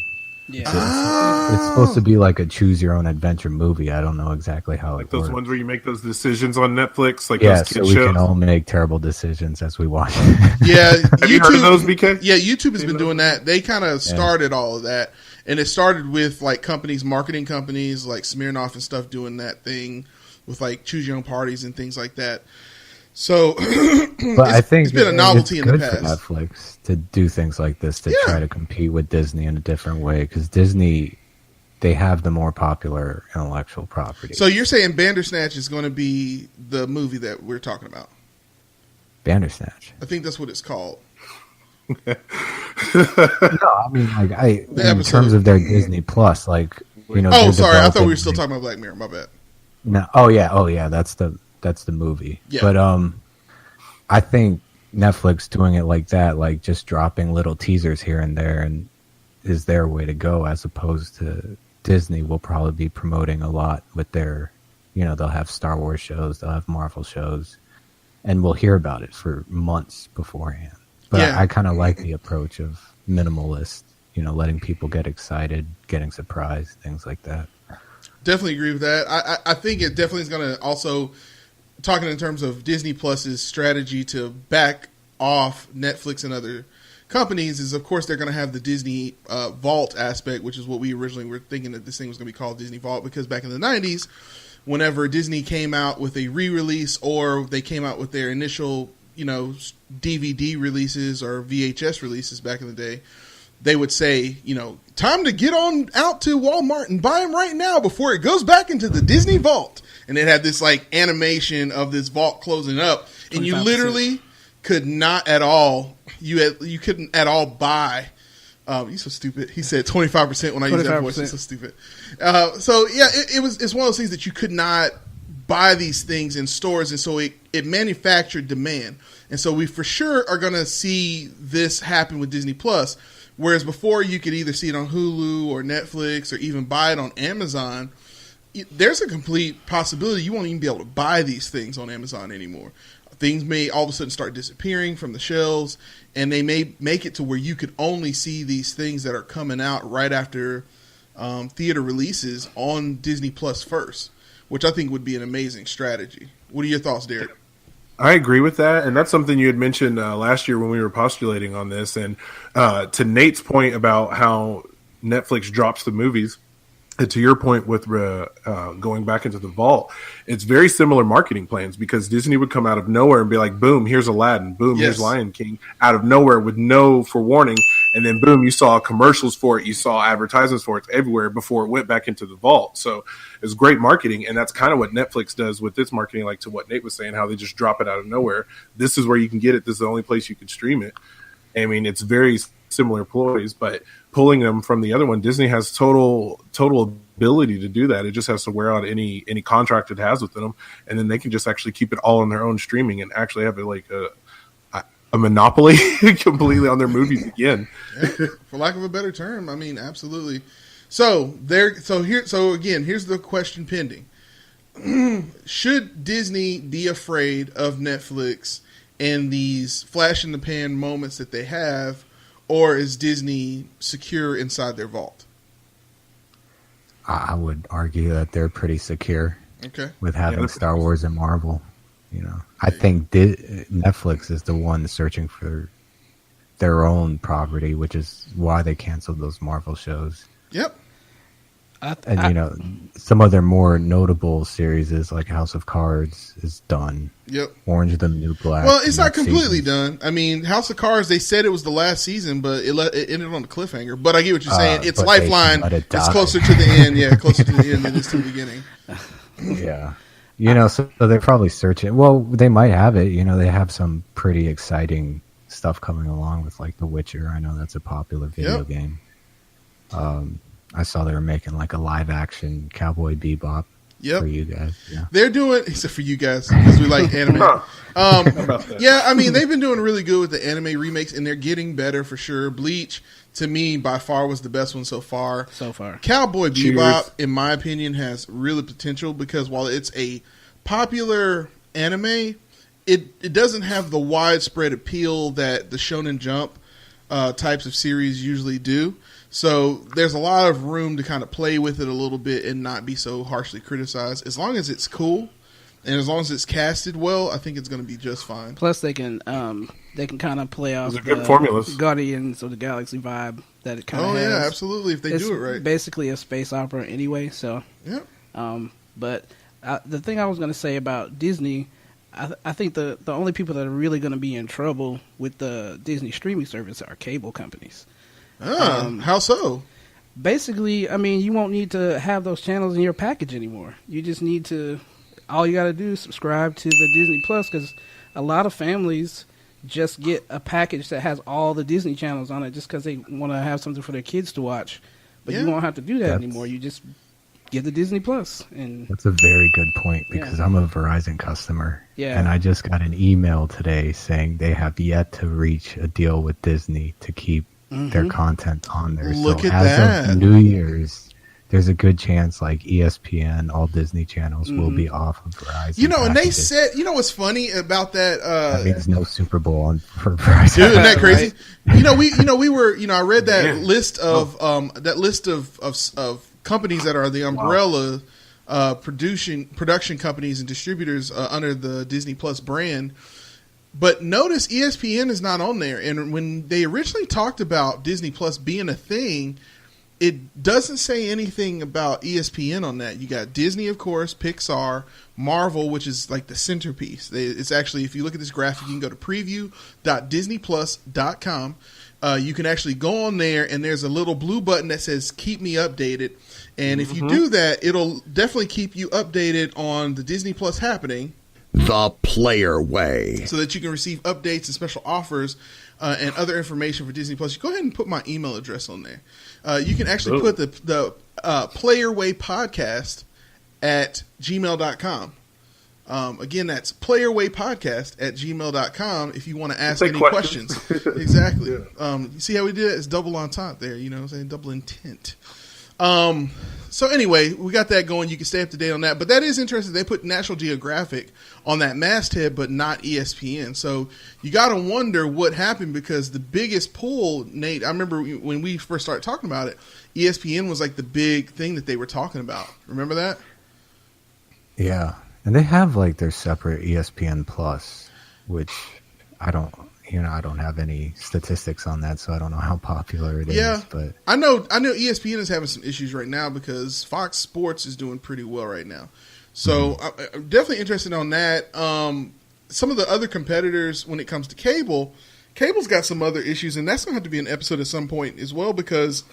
Yeah. It's supposed to be like a choose your own adventure movie. I don't know exactly how like it those works. ones where you make those decisions on Netflix, like yeah, those kid so we shows. can all make terrible decisions as we watch. Yeah, have you heard of those, BK? Yeah, YouTube has been doing that. They kind of started all of that, and it started with like companies, marketing companies like Smirnoff and stuff, doing that thing with like choose your own parties and things like that. So, but I think it's been a novelty in the past. For Netflix to do things like this to try to compete with Disney in a different way, because Disney, they have the more popular intellectual property. So you're saying Bandersnatch is going to be the movie that we're talking about? Bandersnatch. I think that's what it's called. No, I mean, like in terms of their Disney Plus, like Oh, sorry, I thought we were still talking about Black Mirror. My bad. No, oh yeah, that's the movie. Yeah. But I think Netflix doing it like that, like just dropping little teasers here and there, and is their way to go, as opposed to Disney will probably be promoting a lot with their, they'll have Star Wars shows, they'll have Marvel shows, and we'll hear about it for months beforehand. But I kind of like the approach of minimalist, letting people get excited, getting surprised, things like that. Definitely agree with that. I think it definitely is going to also, talking in terms of Disney Plus's strategy to back off Netflix and other companies, is of course they're going to have the Disney Vault aspect, which is what we originally were thinking that this thing was going to be called Disney Vault, because back in the 90s, whenever Disney came out with a re-release, or they came out with their initial, DVD releases or VHS releases back in the day, they would say, time to get on out to Walmart and buy them right now before it goes back into the Disney Vault. And it had this like animation of this vault closing up, and you literally could not at all, you couldn't at all buy. You're so stupid. He said 25% when I use that voice. It's so stupid. It's one of those things that you could not buy these things in stores, and so it manufactured demand. And so we for sure are going to see this happen with Disney Plus. Whereas before you could either see it on Hulu or Netflix or even buy it on Amazon, there's a complete possibility you won't even be able to buy these things on Amazon anymore. Things may all of a sudden start disappearing from the shelves, and they may make it to where you could only see these things that are coming out right after theater releases on Disney Plus first, which I think would be an amazing strategy. What are your thoughts, Derek? I agree with that, and that's something you had mentioned last year when we were postulating on this. And to Nate's point about how Netflix drops the movies, and to your point with going back into the vault, it's very similar marketing plans, because Disney would come out of nowhere and be like, boom, here's Aladdin, boom, here's Lion King, out of nowhere with no forewarning. And then boom, you saw commercials for it, you saw advertisements for it everywhere before it went back into the vault. So it's great marketing, and that's kind of what Netflix does with its marketing, like to what Nate was saying, how they just drop it out of nowhere. This is where you can get it. This is the only place you can stream it. I mean, it's very similar ploys, but pulling them from the other one, Disney has total ability to do that. It just has to wear out any contract it has with them, and then they can just actually keep it all on their own streaming and actually have it like a monopoly completely on their movies again. Yeah, for lack of a better term. I mean, absolutely. So here's the question pending. Should Disney be afraid of Netflix and these flash in the pan moments that they have, or is Disney secure inside their vault? I would argue that they're pretty secure. Okay. With having Star Wars and Marvel. I think Netflix is the one searching for their own property, which is why they canceled those Marvel shows. Yep. some other more notable series is like House of Cards is done. Yep. Orange is the New Black. Well, it's not completely done. I mean, House of Cards, they said it was the last season, but it ended on a cliffhanger. But I get what you're saying. It's Lifeline. It's closer to the end. Yeah, closer to the end than it is to the beginning. Yeah. So they're probably searching. Well, they might have it. They have some pretty exciting stuff coming along with like The Witcher. I know that's a popular video game. I saw they were making like a live action Cowboy Bebop for you guys. Yeah. They're doing, except for you guys, because we like anime. Yeah, I mean, they've been doing really good with the anime remakes, and they're getting better for sure. Bleach, to me, by far was the best one so far. Cowboy Bebop, in my opinion, has really potential because while it's a popular anime, it doesn't have the widespread appeal that the Shonen Jump types of series usually do. So there's a lot of room to kind of play with it a little bit and not be so harshly criticized. As long as it's cool and as long as it's casted well, I think it's going to be just fine. Plus, they can kind of play off the formulas. Guardians of the Galaxy vibe that it kind of has. Oh yeah, absolutely. If they do it right, basically a space opera anyway. So yeah. But the thing I was going to say about Disney, I think the only people that are really going to be in trouble with the Disney streaming service are cable companies. How so? Basically, I mean, you won't need to have those channels in your package anymore. You just need to, all you got to do is subscribe to the Disney Plus, because a lot of families just get a package that has all the Disney channels on it just because they want to have something for their kids to watch. But you won't have to do that anymore. You just get the Disney Plus. And that's a very good point, because I'm a Verizon customer. Yeah. And I just got an email today saying they have yet to reach a deal with Disney to keep their content on there. Look at as that. Of New Year's, there's a good chance like ESPN, all Disney channels will be off of Verizon. And they said, what's funny about that? That means no Super Bowl for Verizon. Dude, isn't that crazy? We were, I read that list of of companies that are the umbrella production companies and distributors under the Disney Plus brand. But notice ESPN is not on there. And when they originally talked about Disney Plus being a thing, it doesn't say anything about ESPN on that. You got Disney, of course, Pixar, Marvel, which is like the centerpiece. It's actually, if you look at this graphic, you can go to preview.disneyplus.com. You can actually go on there, and there's a little blue button that says keep me updated. And if you do that, it'll definitely keep you updated on the Disney Plus happening. The Player Way. So that you can receive updates and special offers and other information for Disney Plus. You go ahead and put my email address on there. You can actually put the Player Way podcast at gmail.com. Again, that's playerwaypodcast@gmail.com if you want to ask any questions. Exactly. You see how we did it? It's double entente there, you know what I'm saying? Double intent. So anyway, we got that going. You can stay up to date on that. But that is interesting. They put National Geographic on that masthead, but not ESPN. So you got to wonder what happened, because the biggest pull, Nate, I remember when we first started talking about it, ESPN was like the big thing that they were talking about. Remember that? Yeah. And they have like their separate ESPN Plus, which I don't have any statistics on that, so I don't know how popular it is. But I know ESPN is having some issues right now because Fox Sports is doing pretty well right now. So I'm definitely interested on that. Some of the other competitors when it comes to cable's got some other issues, and that's going to have to be an episode at some point as well, because,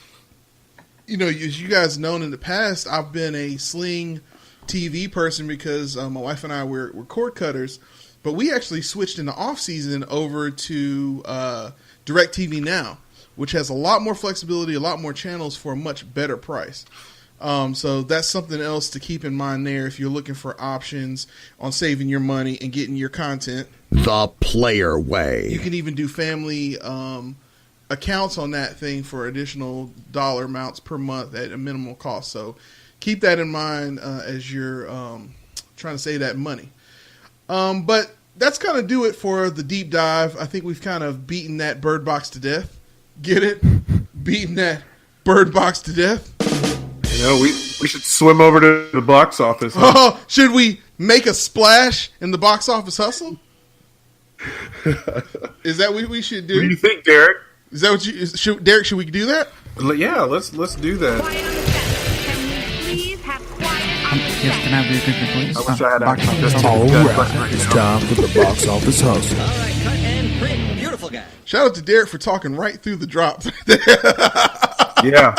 as you guys known in the past, I've been a Sling TV person because my wife and I were cord cutters. But we actually switched in the off-season over to DirecTV Now, which has a lot more flexibility, a lot more channels for a much better price. So that's something else to keep in mind there if you're looking for options on saving your money and getting your content. The Player Way. You can even do family accounts on that thing for additional dollar amounts per month at a minimal cost. So keep that in mind as you're trying to save that money. But that's kind of do it for the deep dive. I think we've kind of beaten that Birdbox to death. Get it? Beaten that Birdbox to death. We should swim over to the box office. Huh? Oh, should we make a splash in the box office hustle? Is that what we should do? What do you think, Derek? Is that what Derek? Should we do that? Yeah, let's do that. Yes, can I have your attention, please? I wish I had box access office. to All the right, it's time for the box office hustle. All right, cut and print. Beautiful guy. Shout out to Derek for talking right through the drop. Yeah.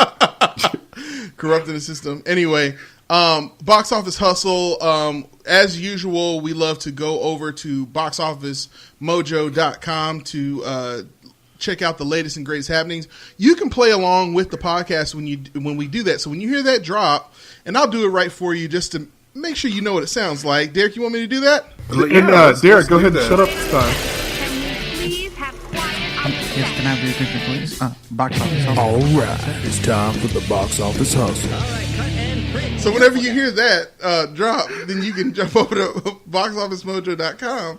Corrupting the system. Anyway, box office hustle. As usual, we love to go over to boxofficemojo.com to check out the latest and greatest happenings. You can play along with the podcast when we do that. So when you hear that drop, and I'll do it right for you just to make sure you know what it sounds like. Derek, you want me to do that? Derek, go ahead and shut up this time. Please have quiet. Yes, can I have your attention, please? Box office. All right, it's time for the box office hustle. All right, cut and print. So whenever you hear that drop, then you can jump over to boxofficemojo.com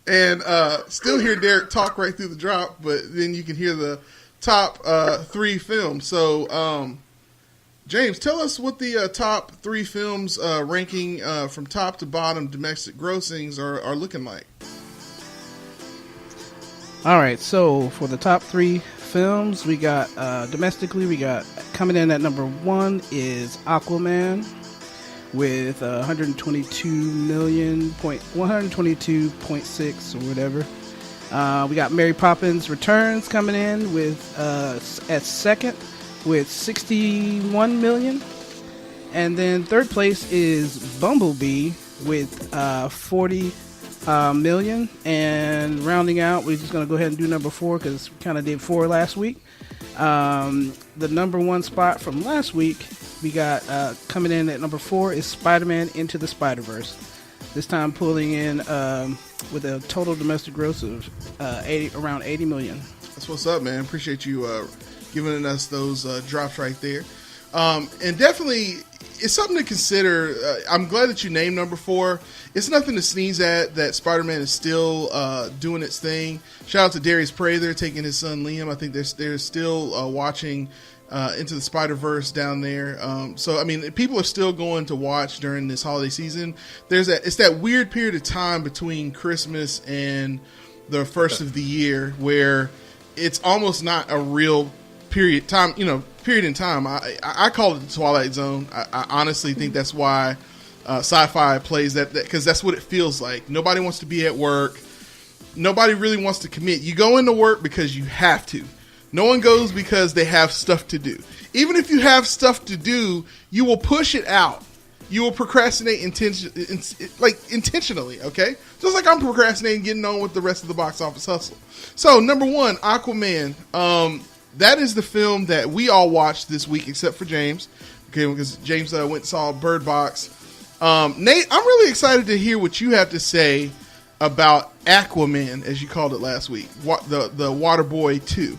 and still hear Derek talk right through the drop, but then you can hear the top 3 films. So, James, tell us what the top 3 films ranking from top to bottom domestic grossings are looking like. All right, so for the top 3 films, we got domestically, we got coming in at number 1 is Aquaman with 122.6 or whatever. We got Mary Poppins Returns coming in with at second with 61 million, and then third place is Bumblebee with 40 million, and rounding out, we're just going to go ahead and do number 4 because we kind of did 4 last week. The number 1 spot from last week, we got coming in at number 4 is Spider-Man Into the Spider-Verse. This time pulling in with a total domestic gross of around 80 million. That's what's up, man. Appreciate you giving us those drops right there. And definitely, it's something to consider. I'm glad that you named number 4. It's nothing to sneeze at that Spider-Man is still doing its thing. Shout out to Darius Prather taking his son Liam. I think they're still watching Into the Spider-Verse down there. So, I mean, people are still going to watch during this holiday season. It's that weird period of time between Christmas and the first of the year where it's almost not a real period in time. I call it the Twilight Zone. I honestly think that's why sci-fi plays that because that's what it feels like. Nobody wants to be at work. Nobody really wants to commit. You go into work because you have to. No one goes because they have stuff to do. Even if you have stuff to do, you will push it out. You will procrastinate intentionally, okay? Just like I'm procrastinating getting on with the rest of the box office hustle. So, number 1, Aquaman. That is the film that we all watched this week, except for James. Okay, because James went and saw Birdbox. Nate, I'm really excited to hear what you have to say about Aquaman, as you called it last week. The Waterboy 2.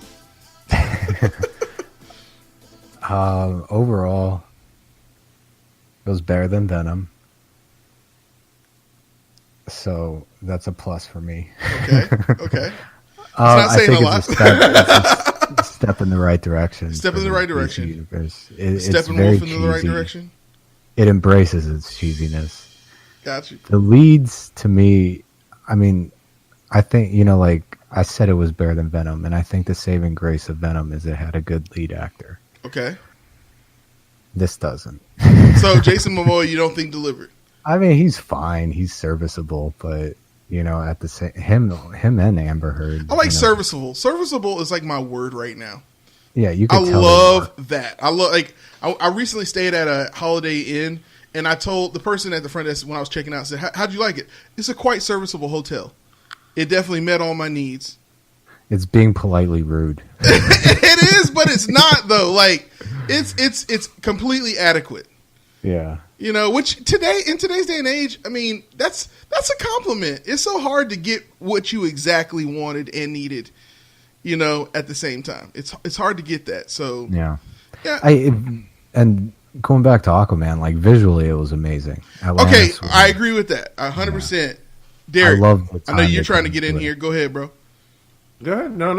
Overall, it was better than Venom. So that's a plus for me. Okay. It's not saying a lot. It's a step in the right direction. Step in the right direction. Steppenwolf in the right direction. It embraces its cheesiness. Got you. The leads, to me, I mean, I think, like I said, it was better than Venom, and I think the saving grace of Venom is it had a good lead actor. Okay. This doesn't. So Jason Momoa, you don't think delivered? I mean, he's fine. He's serviceable, but at the same him and Amber Heard. I like serviceable. Serviceable is like my word right now. Yeah, you. I love that. I recently stayed at a Holiday Inn, and I told the person at the front desk when I was checking out, I said, "How'd you like it?" It's a quite serviceable hotel. It definitely met all my needs. It's being politely rude. It is, but it's not though. Like it's completely adequate. Yeah. Which in today's day and age, I mean, that's a compliment. It's so hard to get what you exactly wanted and needed, at the same time. It's hard to get that. So yeah. And going back to Aquaman, like visually, it was amazing. Atlantis I agree with that 100%. Yeah. Derek, I know you're trying to get in here. Go ahead, bro. Go ahead. No.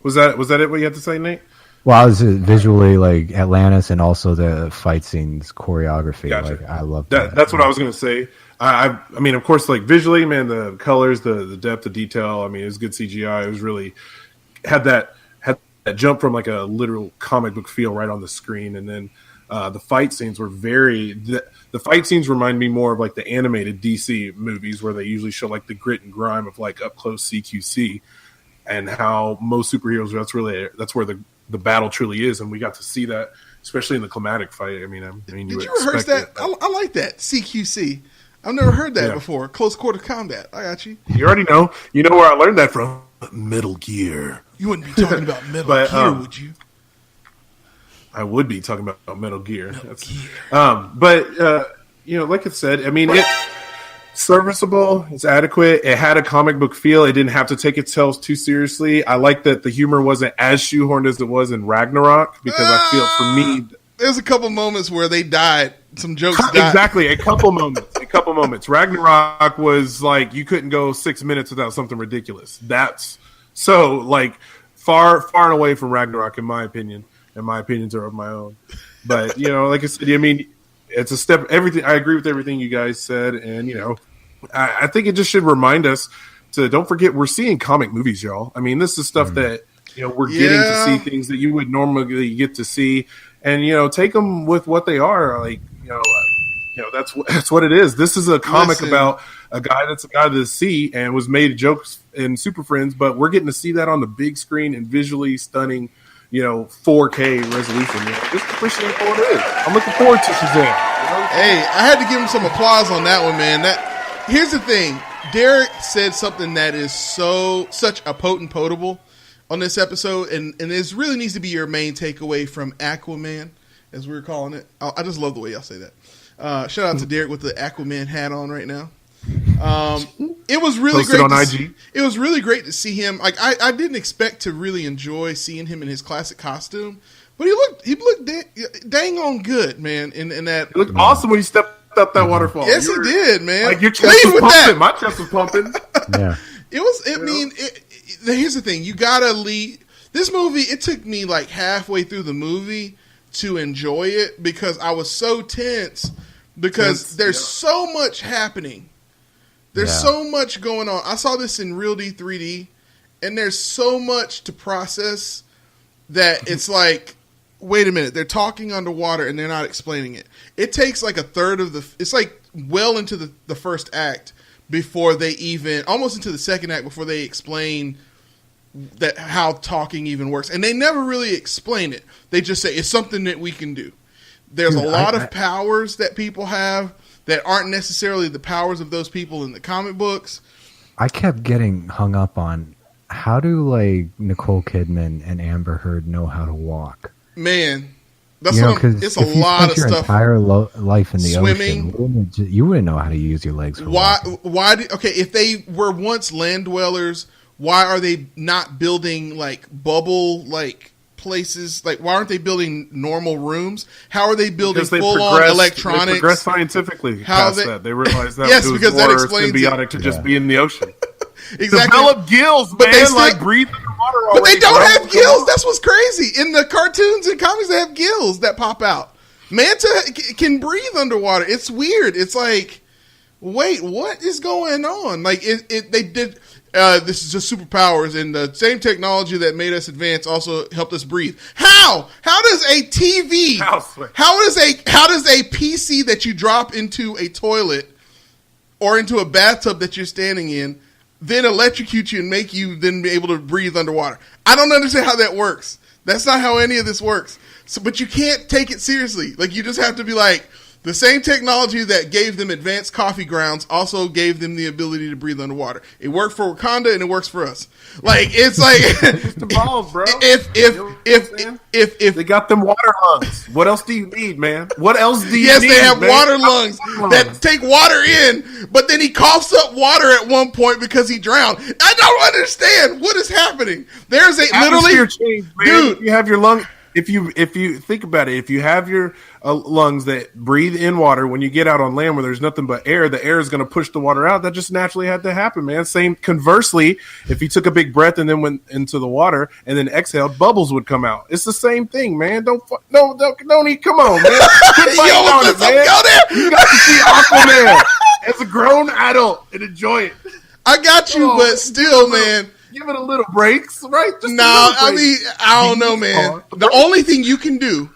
Was that it? What you had to say, Nate? Well, I was visually like Atlantis, and also the fight scenes choreography. Gotcha. Like I love that. That's what I was going to say. I mean, of course, like visually, man, the colors, the depth of detail. I mean, it was good CGI. It was really had that jump from like a literal comic book feel right on the screen, and then The fight scenes were the fight scenes remind me more of like the animated DC movies where they usually show like the grit and grime of like up close CQC, and how most superheroes, that's where the battle truly is, and we got to see that, especially in the climatic fight. I mean, did you rehearse that? I like that CQC. I've never heard that before. Close quarter combat. I got you. You already know. You know where I learned that from? Metal Gear. You wouldn't be talking about Metal Gear, would you? I would be talking about Metal Gear. But like I said, I mean, it's serviceable. It's adequate. It had a comic book feel. It didn't have to take itself too seriously. I like that the humor wasn't as shoehorned as it was in Ragnarok, because I feel for me, there's a couple moments where they died. Some jokes died. Exactly, a couple moments. Ragnarok was like you couldn't go 6 minutes without something ridiculous. That's so like far and away from Ragnarok, in my opinion. And my opinions are of my own. But, like I said, I mean, it's a step. Everything. I agree with everything you guys said. And, I think it just should remind us to don't forget we're seeing comic movies, y'all. I mean, this is stuff that, we're getting to see things that you would normally get to see. And, take them with what they are. Like, that's what it is. This is a comic about a guy that's a guy to the sea and was made jokes in Super Friends. But we're getting to see that on the big screen and visually stunning 4K resolution. Just appreciate what it is. I'm looking forward to Shazam. Hey, I had to give him some applause on that one, man. Here's the thing. Derek said something that is such a potable on this episode, and this really needs to be your main takeaway from Aquaman, as we were calling it. I just love the way y'all say that. Shout out to Derek with the Aquaman hat on right now. It was really Posted great on IG. It was really great to see him. Like I didn't expect to really enjoy seeing him in his classic costume, but he looked dang on good, man. In that, he looked awesome when he stepped up that waterfall. Yes, he did, man. Like your chest was pumping. My chest was pumping. Yeah, it was. I mean, here's the thing: you gotta lead this movie. It took me like halfway through the movie to enjoy it because I was so tense because there's so much happening. There's so much going on. I saw this in Real D 3D, and there's so much to process that it's like, wait a minute, they're talking underwater and they're not explaining it. It takes like a third of it's like well into the first act before they even, almost into the second act before they explain that how talking even works. And they never really explain it. They just say, it's something that we can do. There's a lot of powers that people have that aren't necessarily the powers of those people in the comic books. I kept getting hung up on how do like Nicole Kidman and Amber Heard know how to walk? Man, that's it's a lot of your stuff. Entire life in the swimming, ocean, you wouldn't know how to use your legs. For walking. If they were once land dwellers, why are they not building like bubble like places? Like, why aren't they building normal rooms? How are they building full-on electronics? They progress scientifically past that. They realize that yes, it was because more that explains symbiotic to just be in the ocean. Exactly. Develop gills, but man, like breathe underwater already. But they don't have gills. That's what's crazy. In the cartoons and comics, they have gills that pop out. Manta can breathe underwater. It's weird. It's like, wait, what is going on? Like, they did... this is just superpowers, and the same technology that made us advance also helped us breathe. How does a TV? How does a PC that you drop into a toilet or into a bathtub that you're standing in then electrocute you and make you then be able to breathe underwater? I don't understand how that works. That's not how any of this works. So, but you can't take it seriously. Like, you just have to be like, the same technology that gave them advanced coffee grounds also gave them the ability to breathe underwater. It worked for Wakanda and it works for us. Like, it's like just evolve, bro. If they got them water lungs, what else do you need, man? What else do you need? Yes, they have water lungs that take water in, but then he coughs up water at one point because he drowned. I don't understand what is happening. There's a literally change, man. Dude, you have your lung. If you think about it, if you have your lungs that breathe in water, when you get out on land where there's nothing but air, the air is going to push the water out. That just naturally had to happen, man. Same conversely, if you took a big breath and then went into the water and then exhaled, bubbles would come out. It's the same thing, man. Don't eat. Come on, man. You got to see Aquaman as a grown adult and enjoy it. I got you, but still, man. Give it a little breaks, right? I mean, I don't know, man. The only thing you can do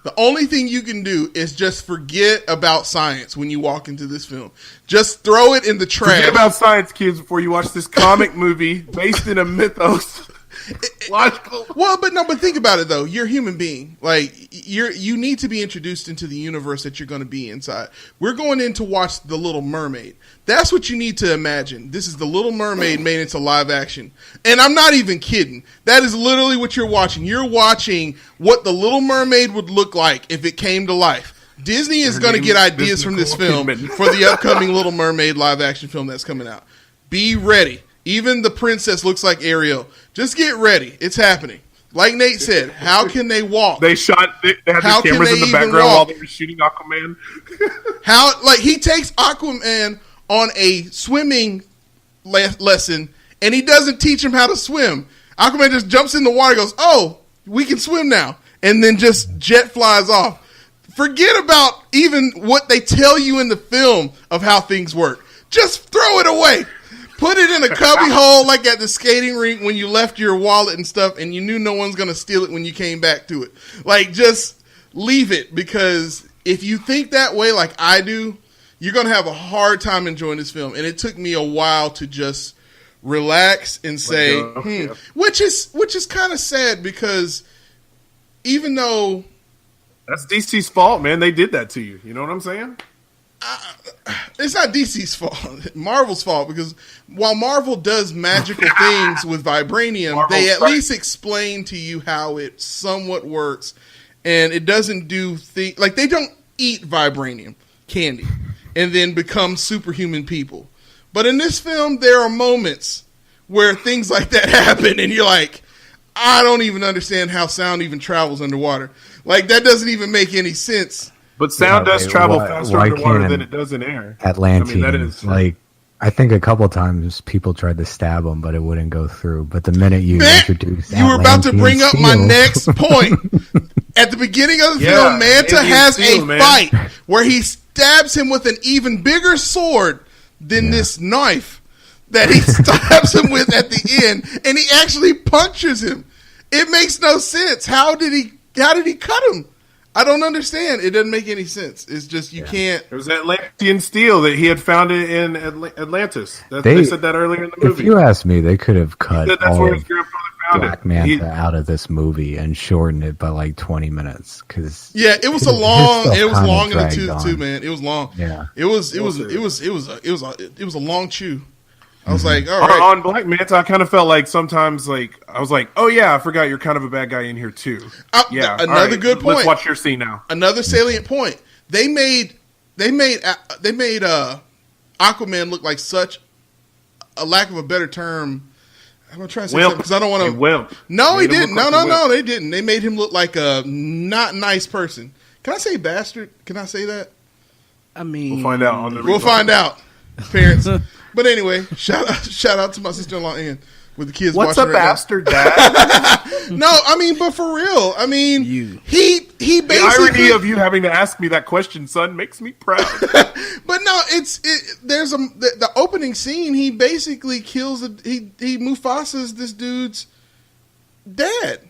The only thing you can do is just forget about science when you walk into this film. Just throw it in the trash. Forget about science, kids, before you watch this comic movie based in a mythos. Logical. Well, but think about it though. You're a human being. Like you need to be introduced into the universe that you're going to be inside. We're going in to watch The Little Mermaid. That's what you need to imagine. This is The Little Mermaid made into live action. And I'm not even kidding. That is literally what you're watching. You're watching what The Little Mermaid would look like if it came to life. Disney is going to get ideas from this film for the upcoming Little Mermaid live action film that's coming out. Be ready. Even the princess looks like Ariel. Just get ready. It's happening. Like Nate said, how can they walk? They had the cameras in the background while they were shooting Aquaman. He takes Aquaman on a swimming lesson, and he doesn't teach him how to swim. Aquaman just jumps in the water and goes, oh, we can swim now. And then just jet flies off. Forget about even what they tell you in the film of how things work. Just throw it away. Put it in a cubby hole like at the skating rink when you left your wallet and stuff and you knew no one's going to steal it when you came back to it. Like, just leave it, because if you think that way like I do, you're going to have a hard time enjoying this film. And it took me a while to just relax and say, which is kind of sad, because even though... That's DC's fault, man. They did that to you. You know what I'm saying? It's not DC's fault. Marvel's fault, because while Marvel does magical things with vibranium, they at least explain to you how it somewhat works, and it doesn't do things like they don't eat vibranium candy and then become superhuman people. But in this film, there are moments where things like that happen, and you're like, I don't even understand how sound even travels underwater. Like, that doesn't even make any sense. But sound does travel faster underwater than it does in air. Atlantean, that is like, I think a couple times people tried to stab him, but it wouldn't go through. But the minute you introduce, you were about to bring up my next point. At the beginning of the film, Manta has a fight where he stabs him with an even bigger sword than this knife that he stabs him with at the end, and he actually punches him. It makes no sense. How did he cut him? I don't understand. It doesn't make any sense. It's just you can't. It was Atlantean steel that he had found it in Atlantis. They said that earlier in the movie. If you ask me, they could have cut all of Black Manta it. out of this movie and shortened it by like 20 minutes. Cause it was long in the tooth too, man. It was long. Yeah, it was a long chew. I was like, all right. On Black Manta, I kind of felt like sometimes, like, I was like, oh yeah, I forgot you're kind of a bad guy in here too. Another good point. Let's watch your scene now. Another salient point. They made Aquaman look like such a lack of a better term. I'm gonna try to say something because I don't want to. Wimp. No, he didn't. No, they didn't. They made him look like a not nice person. Can I say bastard? Can I say that? I mean, we'll find out. We'll find out, parents. But anyway, shout out to my sister-in-law Ann with the kids. What's watching a bastard, Dad? No, I mean, but for real, I mean, he basically, the irony of you having to ask me that question, son, makes me proud. But no, there's the opening scene. He basically kills he Mufasa's this dude's dad.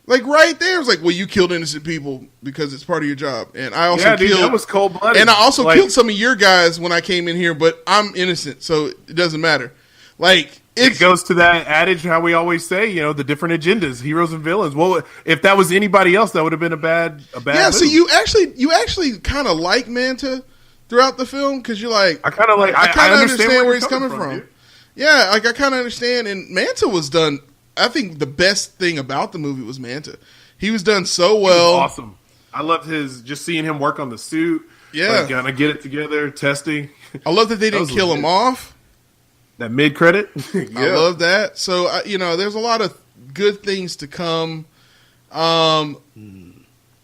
Like right there, it's like, well, you killed innocent people because it's part of your job, and I also killed. That was cold blooded. And I also killed some of your guys when I came in here, but I'm innocent, so it doesn't matter. Like it goes to that adage how we always say, you know, the different agendas, heroes and villains. Well, if that was anybody else, that would have been a bad. Yeah, move. So you actually kind of like Manta throughout the film because you're like, I kind of understand where he's coming from. Yeah, like I kind of understand, and Manta was done. I think the best thing about the movie was Manta. He was done so well. Awesome. I loved just seeing him work on the suit. Yeah. Like, gonna get it together, testing. I love that they didn't kill him off. That mid-credit. Yeah. I love that. So, there's a lot of good things to come.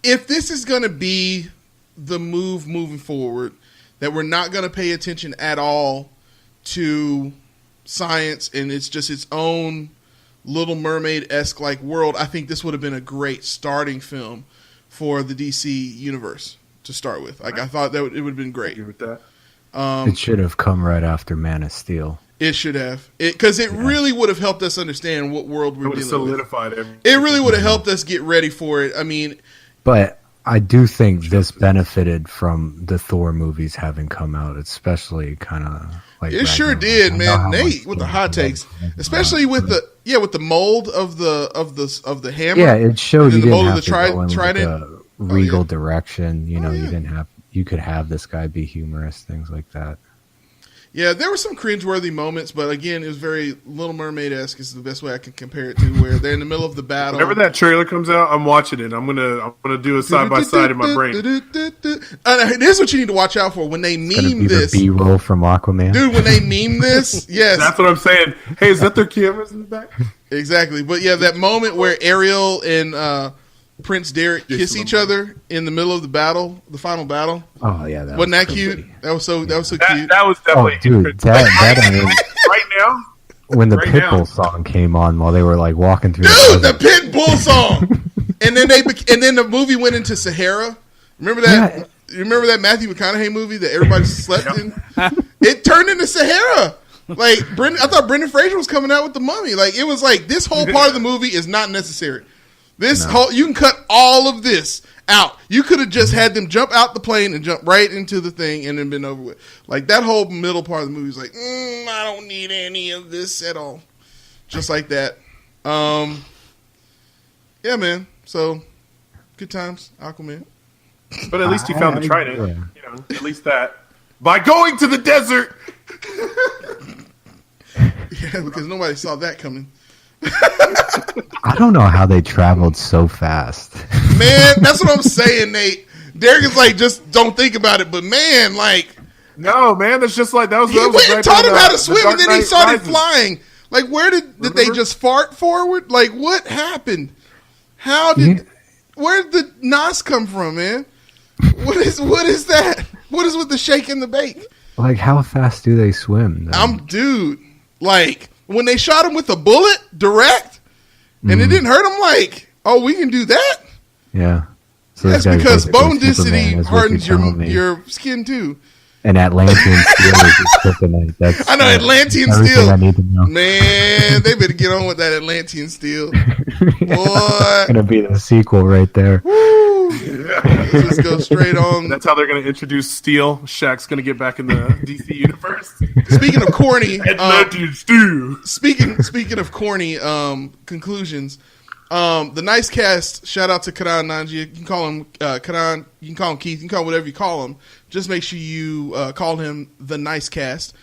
If this is going to be the move moving forward, that we're not going to pay attention at all to science and it's just its own Little Mermaid-esque like world, I think this would have been a great starting film for the DC universe to start with. Like I thought it would have been great. Agree with that. It should have come right after Man of Steel. It should have, because it really would have helped us understand what world we're dealing with. Solidified everything. It really would have helped us get ready for it. I mean, but I do think this benefited from the Thor movies having come out, especially kind of like it sure did, man. Nate with the hot takes, especially with the mold of the hammer. Yeah, it showed you didn't have to go in trident. like a regal direction. You know, you could have this guy be humorous, things like that. Yeah, there were some cringeworthy moments, but again, it was very Little Mermaid-esque is the best way I can compare it to, where they're in the middle of the battle. Whenever that trailer comes out, I'm watching it. I'm gonna do a side-by-side in my brain. Here's what you need to watch out for. When they meme this. The B-roll from Aquaman. Dude, when they meme this, yes. That's what I'm saying. Hey, is that their cameras in the back? Exactly. But yeah, that moment where Ariel and Prince Derek kiss each other in the middle of the battle, the final battle. Oh yeah, wasn't that cute? That was so cute. That was definitely. Oh, dude, that right now. When the Pitbull song came on while they were like walking through, the Pitbull song, and then the movie went into Sahara. Remember that? Yeah. Remember that Matthew McConaughey movie that everybody slept in? It turned into Sahara. Like I thought Brendan Fraser was coming out with the Mummy. Like it was like this whole part of the movie is not necessary. You can cut all of this out. You could have just had them jump out the plane and jump right into the thing and then been over with. Like that whole middle part of the movie is like, I don't need any of this at all. Just like that. Yeah, man. So good times, Aquaman. But at least you found the trident. You know, at least that by going to the desert. Yeah, because nobody saw that coming. I don't know how they traveled so fast. Man, that's what I'm saying, Nate. Derek is like, just don't think about it. But man, like, no, man, that's just like that was. He went and taught him how to swim, and then he started flying. Like, where did they just fart forward? Like, what happened? Where did the nos come from, man? What is that? What is with the shake and the bake? Like, how fast do they swim? Dude, like. When they shot him with a bullet direct, and it didn't hurt him, like, oh, we can do that? Yeah. So that's because bone density hardens your skin, too. And Atlantean steel is kryptonite. I know, Atlantean steel. I need to know. Man, they better get on with that Atlantean steel. Boy. It's going to be the sequel right there. Woo. Let's just go straight on. That's how they're going to introduce steel. Shaq's going to get back in the DC universe. Speaking of corny. Atlantean steel. Speaking of corny conclusions. The Nice Cast, shout out to Karan Nanji. You can call him Karan, you can call him Keith, you can call him whatever you call him. Just make sure you call him the Nice Cast.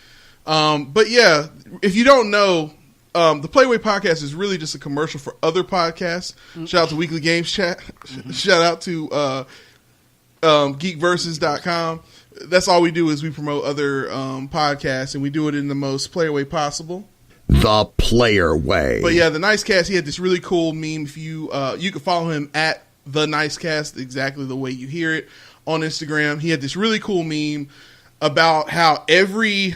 But yeah, if you don't know, the Playway podcast is really just a commercial for other podcasts. Shout out to Weekly Games Chat. Shout out to geekverses.com. That's all we do is we promote other podcasts, and we do it in the most player way possible. The Player Way. But yeah, the Nice Cast, he had this really cool meme. If you can follow him at the Nice Cast, exactly the way you hear it on Instagram. He had this really cool meme about how every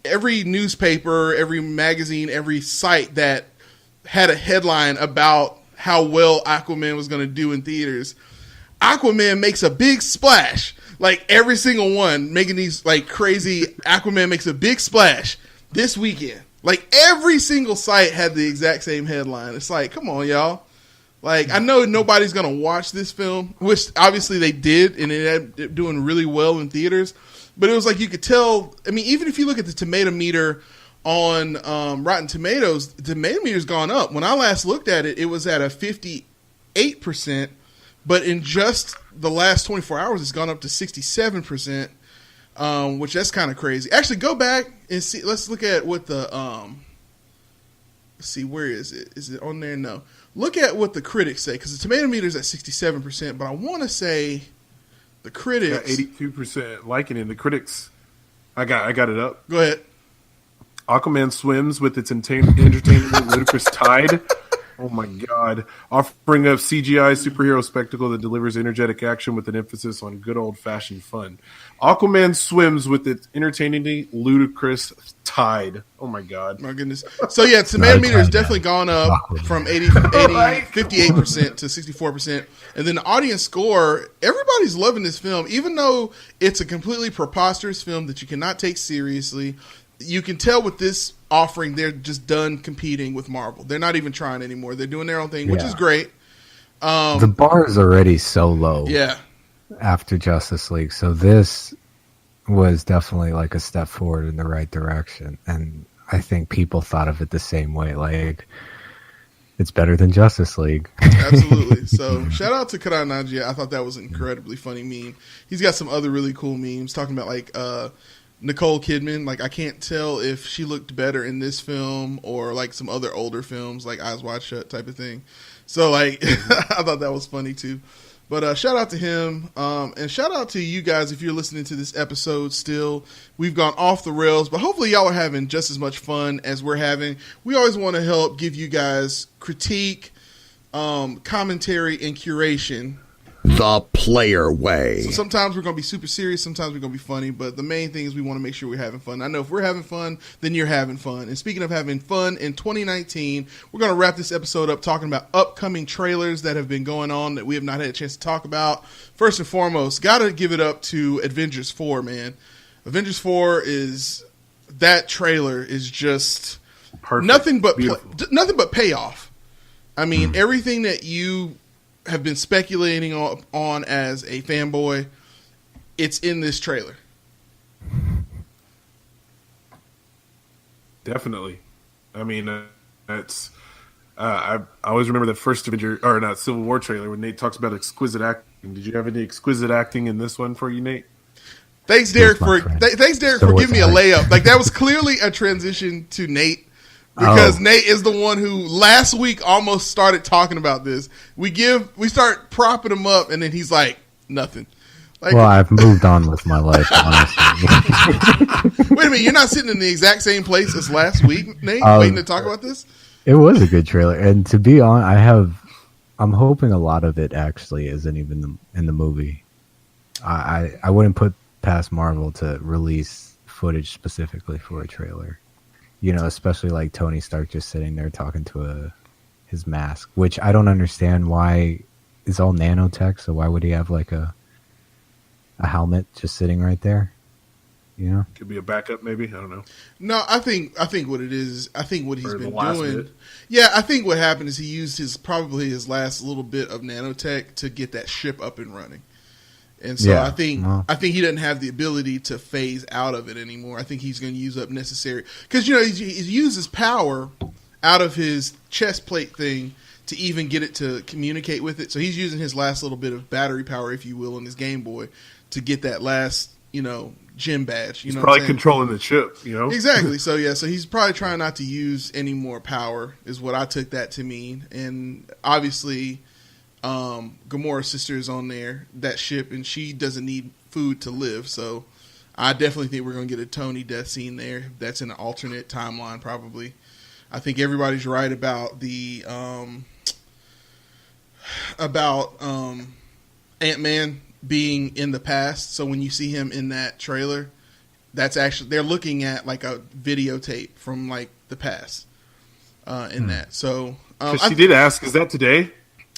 newspaper, every magazine, every site that had a headline about how well Aquaman was going to do in theaters, Aquaman makes a big splash. Like every single one making these like crazy, Aquaman makes a big splash this weekend. Like every single site had the exact same headline. It's like, come on, y'all. Like, I know nobody's going to watch this film, which obviously they did, and it ended up doing really well in theaters. But it was like you could tell, I mean, even if you look at the tomato meter on Rotten Tomatoes, the tomato meter's gone up. When I last looked at it, it was at a 58%, but in just the last 24 hours, it's gone up to 67%. Which that's kind of crazy. Actually, go back and see. Let's look at what the let's see, where is it? Is it on there? No. Look at what the critics say, because the tomato meter is at 67%, but I want to say the critics 82% liking it. The critics, I got it up. Go ahead. Aquaman swims with its entertaining, ludicrous tide. Oh my God. Offering up CGI superhero spectacle that delivers energetic action with an emphasis on good old-fashioned fun. Aquaman swims with its entertainingly ludicrous tide. Oh my God. My goodness. So yeah, tomato meter has definitely gone up from 58% to 64%. And then the audience score, everybody's loving this film, even though it's a completely preposterous film that you cannot take seriously. You can tell with this offering, they're just done competing with Marvel. They're not even trying anymore. They're doing their own thing, which is great. The bar is already so low. Yeah. After Justice League, so this was definitely like a step forward in the right direction, and I think people thought of it the same way. Like, it's better than Justice League. Absolutely. So shout out to Karan Najia. I thought that was an incredibly funny meme. He's got some other really cool memes talking about like Nicole Kidman. Like, I can't tell if she looked better in this film or like some other older films like Eyes Wide Shut type of thing. So like I thought that was funny too. But shout out to him, and shout out to you guys if you're listening to this episode still. We've gone off the rails, but hopefully y'all are having just as much fun as we're having. We always want to help give you guys critique, commentary, and curation. The player way. So sometimes we're going to be super serious, sometimes we're going to be funny, but the main thing is we want to make sure we're having fun. I know if we're having fun, then you're having fun. And speaking of having fun, in 2019, we're going to wrap this episode up talking about upcoming trailers that have been going on that we have not had a chance to talk about. First and foremost, got to give it up to Avengers 4, man. Avengers 4 is, that trailer is just perfect. Nothing but payoff. I mean, everything that you have been speculating on as a fanboy, it's in this trailer. Definitely. I mean, that's I always remember the first Avenger, or not, Civil War trailer when Nate talks about exquisite acting. Did you have any exquisite acting in this one for you, Nate? Thanks, Derek, for giving me a layup. Like, that was clearly a transition to Nate. Because Nate is the one who last week almost started talking about this. We start propping him up, and then he's like, nothing. Like, well, I've moved on with my life, honestly. Wait a minute, you're not sitting in the exact same place as last week, Nate, waiting to talk about this? It was a good trailer, and to be honest, I'm hoping a lot of it actually isn't even in the movie. I wouldn't put past Marvel to release footage specifically for a trailer. You know, especially like Tony Stark just sitting there talking to his mask, which I don't understand why it's all nanotech. So why would he have like a helmet just sitting right there? You know, could be a backup, maybe. I don't know. No, I think what it is. I think what he's been doing. Bit. Yeah, I think what happened is he used probably his last little bit of nanotech to get that ship up and running. And so I think he doesn't have the ability to phase out of it anymore. I think he's going to use up necessary, because, you know, he uses power out of his chest plate thing to even get it to communicate with it. So he's using his last little bit of battery power, if you will, in his Game Boy to get that last, you know, gym badge. He's probably controlling the chip, you know? Exactly. So yeah, so he's probably trying not to use any more power, is what I took that to mean. And obviously, Gamora's sister is on that ship, and she doesn't need food to live. So I definitely think we're going to get a Tony death scene there. That's in an alternate timeline, probably. I think everybody's right about the Ant-Man being in the past. So when you see him in that trailer, that's actually, they're looking at like a videotape from like the past in that. So she did ask, is that today?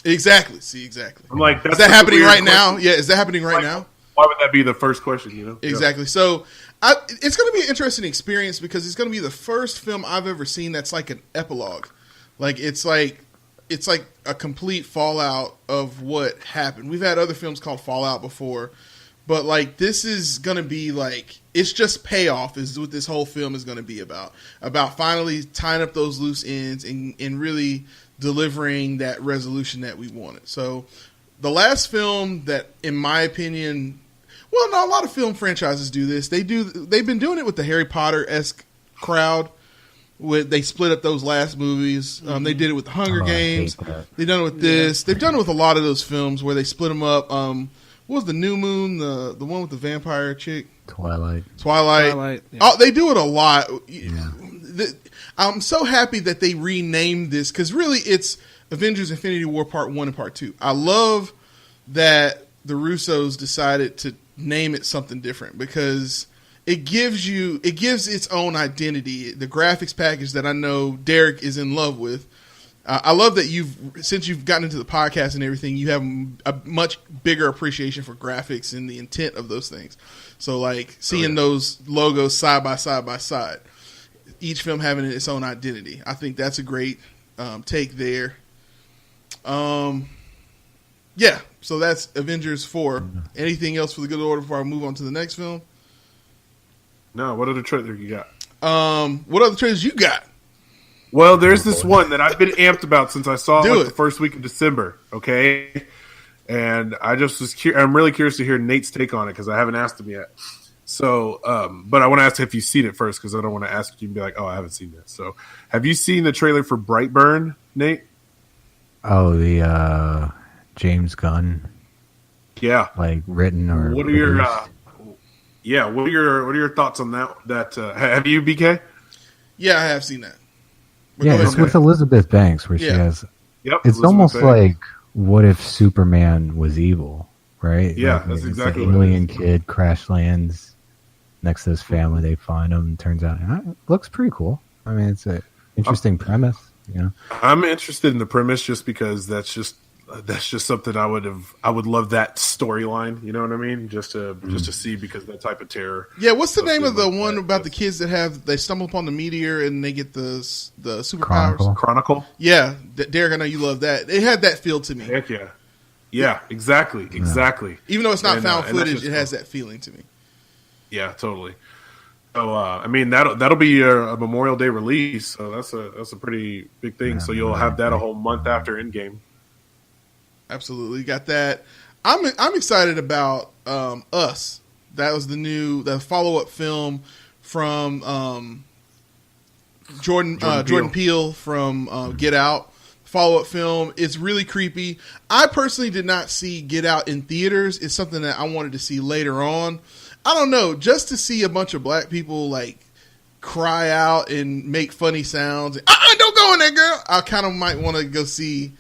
Exactly. See, exactly. I'm like, is that happening right now? Yeah, is that happening right now? Why would that be the first question, you know? Exactly. Yeah. So it's going to be an interesting experience, because it's going to be the first film I've ever seen that's like an epilogue. Like, it's like a complete fallout of what happened. We've had other films called Fallout before, but like, this is going to be like, it's just payoff is what this whole film is going to be about finally tying up those loose ends and really delivering that resolution that we wanted. So the last film that, in my opinion, well, no, a lot of film franchises do this. They've been doing it with the Harry Potter-esque crowd. They split up those last movies. They did it with the Hunger Games. They've done it with this. They've done it with a lot of those films where they split them up. What was the New Moon? The one with the vampire chick? Twilight. Yeah. Oh, they do it a lot. Yeah. I'm so happy that they renamed this, because really it's Avengers Infinity War Part 1 and Part 2. I love that the Russos decided to name it something different, because it gives its own identity. The graphics package that I know Derek is in love with. I love that since you've gotten into the podcast and everything, you have a much bigger appreciation for graphics and the intent of those things. So like seeing those logos side by side, each film having its own identity. I think that's a great take there. Yeah, so that's Avengers 4. Anything else for the good order before I move on to the next film? No, what other trailer you got? What other trailers you got? Well, there's this one that I've been amped about since I saw it the first week of December, okay? And I just was I'm really curious to hear Nate's take on it because I haven't asked him yet. So, but I want to ask if you've seen it first because I don't want to ask you and be like, oh, I haven't seen this. So, have you seen the trailer for Brightburn, Nate? Oh, the James Gunn. Yeah, like written or what are your what are your thoughts on that? Have you, BK? Yeah, I have seen that. Yeah, it's with Elizabeth Banks where she has. Yep, it's almost like what if Superman was evil, right? Yeah, like, that's exactly like alien kid crash lands next to his family. They find him. And turns out it looks pretty cool. I mean, it's an interesting premise. You know, I'm interested in the premise just because that's just something I would love that storyline. You know what I mean? Just to see because that type of terror. Yeah, what's the name of the one about the kids that they stumble upon the meteor and they get the superpowers? Chronicle. Yeah, Derek, I know you love that. It had that feel to me. Heck yeah. Yeah, exactly. Even though it's not found footage, it has that feeling to me. Yeah, totally. So I mean that'll be a Memorial Day release, so that's a pretty big thing. Yeah, so you'll have that a whole month after Endgame. Absolutely, got that. I'm excited about Us. That was the follow up film from Jordan Peele from Get Out. Follow up film. It's really creepy. I personally did not see Get Out in theaters. It's something that I wanted to see later on. I don't know, just to see a bunch of black people like cry out and make funny sounds. Don't go in there, girl. I kind of might want to go see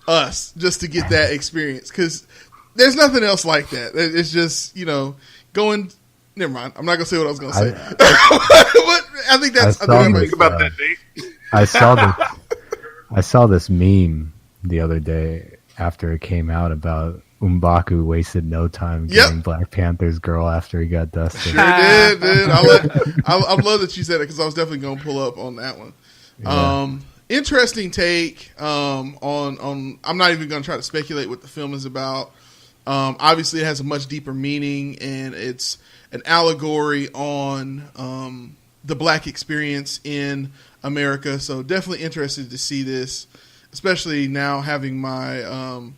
Us just to get that experience because there's nothing else like that. It's just going. Never mind. I'm not gonna say what I was gonna say. But I think that's. Think about that, Nate. I saw this meme the other day after it came out about M'Baku wasted no time getting Black Panther's girl after he got dusted. Sure did, dude. I love that you said it because I was definitely going to pull up on that one. Yeah. Interesting take on. I'm not even going to try to speculate what the film is about. Obviously, it has a much deeper meaning, and it's an allegory on the black experience in America. So definitely interested to see this, especially now having my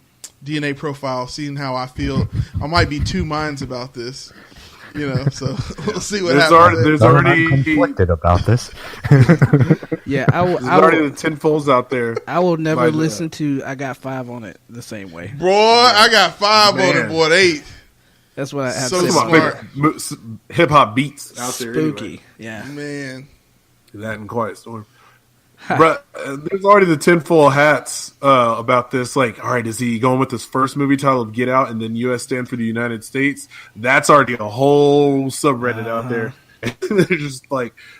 DNA profile, seeing how I feel. I might be two minds about this, so we'll see what happens. There's already conflicted about this. Yeah, there's already the tenfolds out there. I will never listen to I Got 5 on it the same way. Boy, I got 5 on it, boy. 8. That's what I have so to say. Smart. Hip hop beats out there. Spooky, anyway. Yeah. Man. That and Quiet Storm. But there's already the tinfoil hats about this. Like, all right, is he going with his first movie title of Get Out and then U.S. stand for the United States? That's already a whole subreddit out there. And there's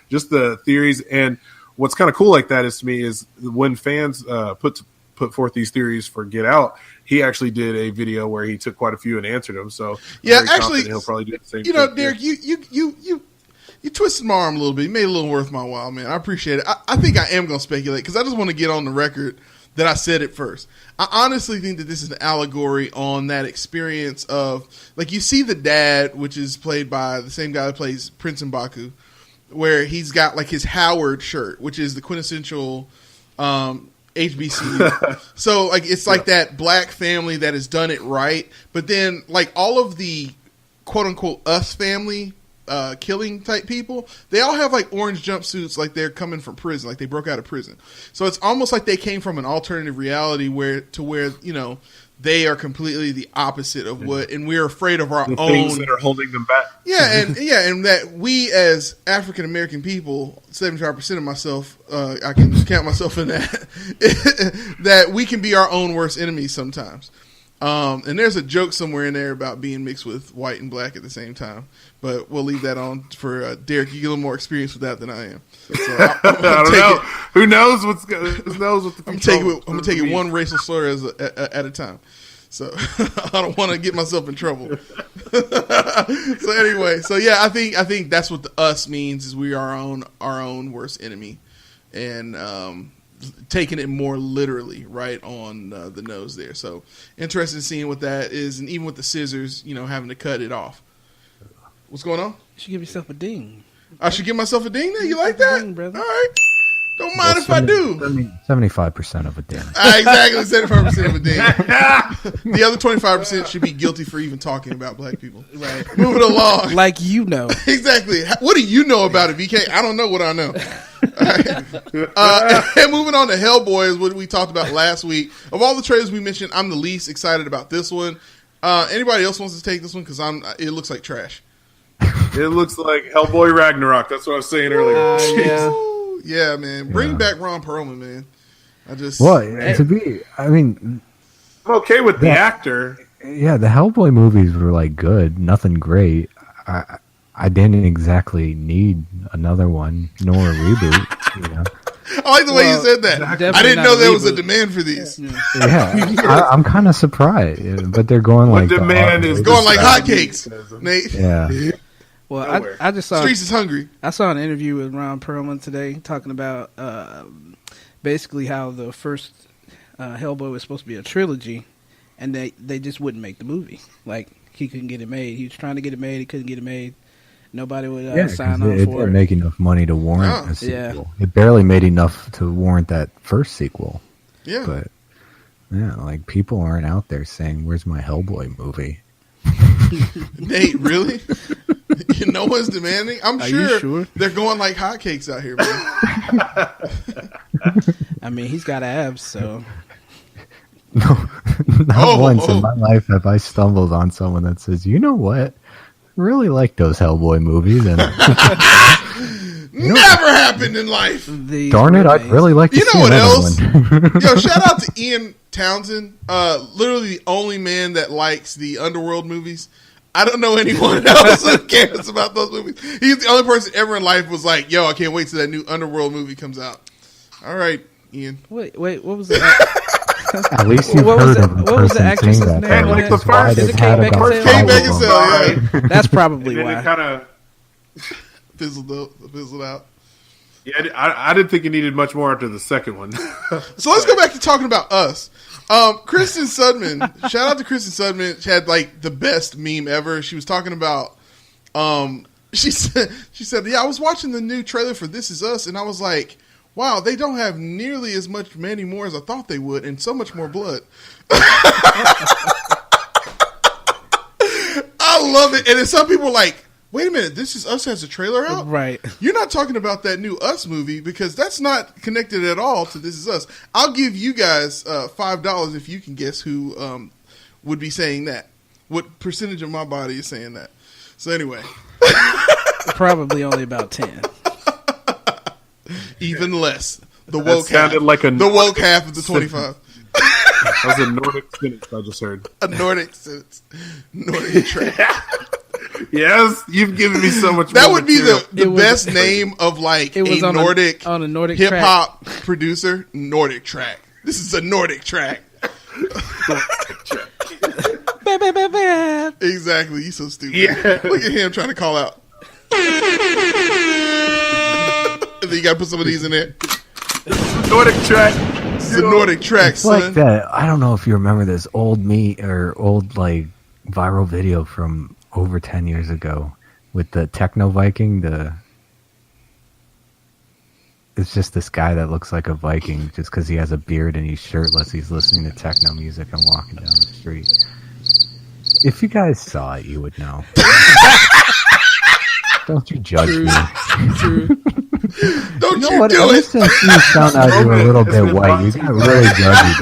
just the theories. And what's kind of cool like that is to me is when fans put forth these theories for Get Out, he actually did a video where he took quite a few and answered them. So yeah, actually, he'll probably do the same. Derek, you twisted my arm a little bit. You made it a little worth my while, man. I appreciate it. I think I am going to speculate because I just want to get on the record that I said it first. I honestly think that this is an allegory on that experience of, like, you see the dad, which is played by the same guy that plays Prince M'Baku, where he's got, like, his Howard shirt, which is the quintessential HBCU. So, like, it's like that black family that has done it right. But then, like, all of the quote-unquote us family killing type people, they all have like orange jumpsuits, like they're coming from prison, like they broke out of prison. So it's almost like they came from an alternative reality where they are completely the opposite of what, and we're afraid of our own things that are holding them back. Yeah, and that we as African American people, 75% of myself, I can count myself in that, that we can be our own worst enemies sometimes. And there's a joke somewhere in there about being mixed with white and black at the same time, but we'll leave that on for Derek. You get a little more experience with that than I am. So I don't know. Who knows what the I'm gonna take it one racial slur at a time. So I don't want to get myself in trouble. So anyway, I think that's what the us means, is we are our own worst enemy, and taking it more literally, right on the nose there. So interested in seeing what that is, and even with the scissors, having to cut it off. What's going on? You should give yourself a ding. I should give myself a ding there? You like that? Ding, brother. All right. Don't mind if I do. 75% of a ding. Exactly, 75% of a ding. The other 25% should be guilty for even talking about black people. Right. Moving along. Like you know. Exactly. What do you know about it, VK? I don't know what I know. And moving on to Hellboy is what we talked about last week. Of all the trailers we mentioned, I'm the least excited about this one. Anybody else wants to take this one? Because it looks like trash. It looks like Hellboy Ragnarok. That's what I was saying earlier. Yeah, man. Bring back Ron Perlman, man. I'm okay with the actor. Yeah, the Hellboy movies were like good, nothing great. I didn't exactly need another one nor a reboot. I like the way you said that. I didn't know there was a demand for these. Yeah, I'm kind of surprised, but they're going like demand is going like hotcakes, Nate. Yeah. Well, I just saw Streets is hungry. I saw an interview with Ron Perlman today talking about basically how the first Hellboy was supposed to be a trilogy, and they just wouldn't make the movie. Like, he couldn't get it made. He was trying to get it made. He couldn't get it made. Nobody would sign on for it. It didn't make enough money to warrant a sequel. It barely made enough to warrant that first sequel. Yeah. But, like, people aren't out there saying, where's my Hellboy movie? Nate, really? No one's demanding? I'm sure they're going like hotcakes out here, man. I mean, he's got abs, so. Not once in my life have I stumbled on someone that says, you know what? I really like those Hellboy movies. And never happened in life. Darn it, I'd really like to see what another else? one. Yo, shout out to Ian Townsend, literally the only man that likes the Underworld movies. I don't know anyone else that cares about those movies. He's the only person ever in life was like, yo, I can't wait till that new Underworld movie comes out. All right, Ian. Wait, what was that? At least you've heard of the what was the person actress's saying name? that. Like the first- Is it Kate Beckinsale? Kate Beckinsale, yeah. That's probably And then why. it kind of fizzled out. Yeah, I didn't think it needed much more after the second one. So let's go back to talking about us. Kristen Sudman, shout out to Kristen Sudman. She had like the best meme ever. She was talking about, she said, yeah, I was watching the new trailer for This Is Us, and I was like, wow, they don't have nearly as many more as I thought they would, and so much more blood. I love it. And then some people are like, wait a minute, This Is Us has a trailer out? Right. You're not talking about that new Us movie because that's not connected at all to This Is Us. I'll give you guys $5 if you can guess who would be saying that. What percentage of my body is saying that? So anyway. Probably only about 10. Even less. The woke half. Like the woke half of the 25. That was a Nordic sentence I just heard. A Nordic sentence. Nordic track. Yes, you've given me so much. That would be the best name of like a Nordic hip hop producer. Nordic track. This is a Nordic track. Exactly. He's so stupid. Yeah. Look at him trying to call out. And then you got to put some of these in there. Nordic track. It's a Nordic track, it's son. like that. I don't know if you remember this old like viral video from over 10 years ago with the Techno Viking. It's just this guy that looks like a Viking just because he has a beard and he's shirtless. He's listening to techno music and walking down the street. If you guys saw it, you would know. Don't you judge me. True. Don't you know what? Ever since you found out you were a little bit white, you got really judgy,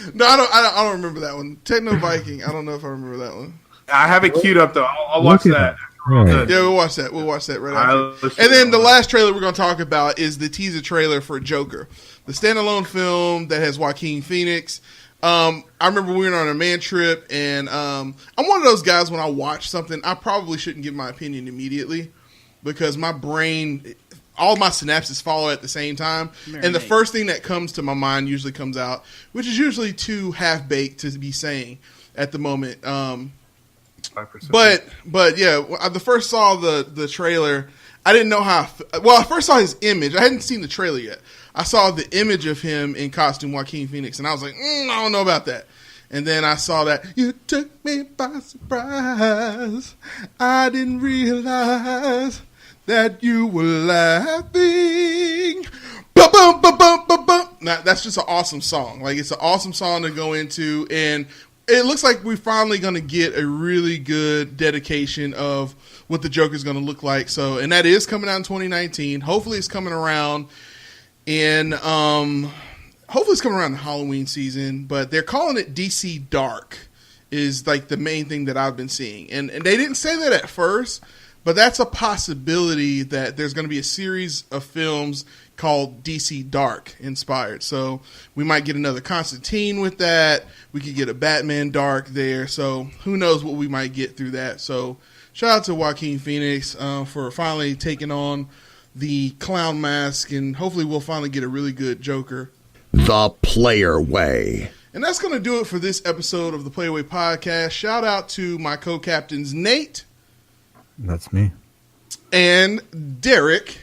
dude. No, I don't remember that one. Techno Viking. I don't know if I remember that one. I have it queued up though. I'll watch that. Right. Yeah, we'll watch that. We'll watch that right after. And then the last trailer we're going to talk about is the teaser trailer for Joker, the standalone film that has Joaquin Phoenix. I remember we were on a man trip, and I'm one of those guys when I watch something, I probably shouldn't give my opinion immediately because my brain, all my synapses follow at the same time. And the first thing that comes to my mind usually comes out, which is usually too half-baked to be saying at the moment. 5%. But yeah, the first saw the trailer, I didn't know how. Well, I first saw his image. I hadn't seen the trailer yet. I saw the image of him in costume, Joaquin Phoenix, and I was like, I don't know about that. And then I saw that you took me by surprise. I didn't realize that you were laughing. Ba-bum, ba-bum, ba-bum. Now, that's just an awesome song. Like, it's an awesome song to go into, and it looks like we're finally going to get a really good dedication of what the Joker's going to look like. So, and that is coming out in 2019. Hopefully, it's coming around in hopefully it's coming around the Halloween season. But they're calling it DC Dark is like the main thing that I've been seeing, and they didn't say that at first, but that's a possibility that there's going to be a series of films called DC Dark inspired. So we might get another Constantine with that. We could get a Batman Dark there. So who knows what we might get through that. So shout out to Joaquin Phoenix for finally taking on the clown mask, and hopefully we'll finally get a really good Joker. The Player Way. And that's going to do it for this episode of the Player Way podcast. Shout out to my co-captains Nate. That's me. And Derek.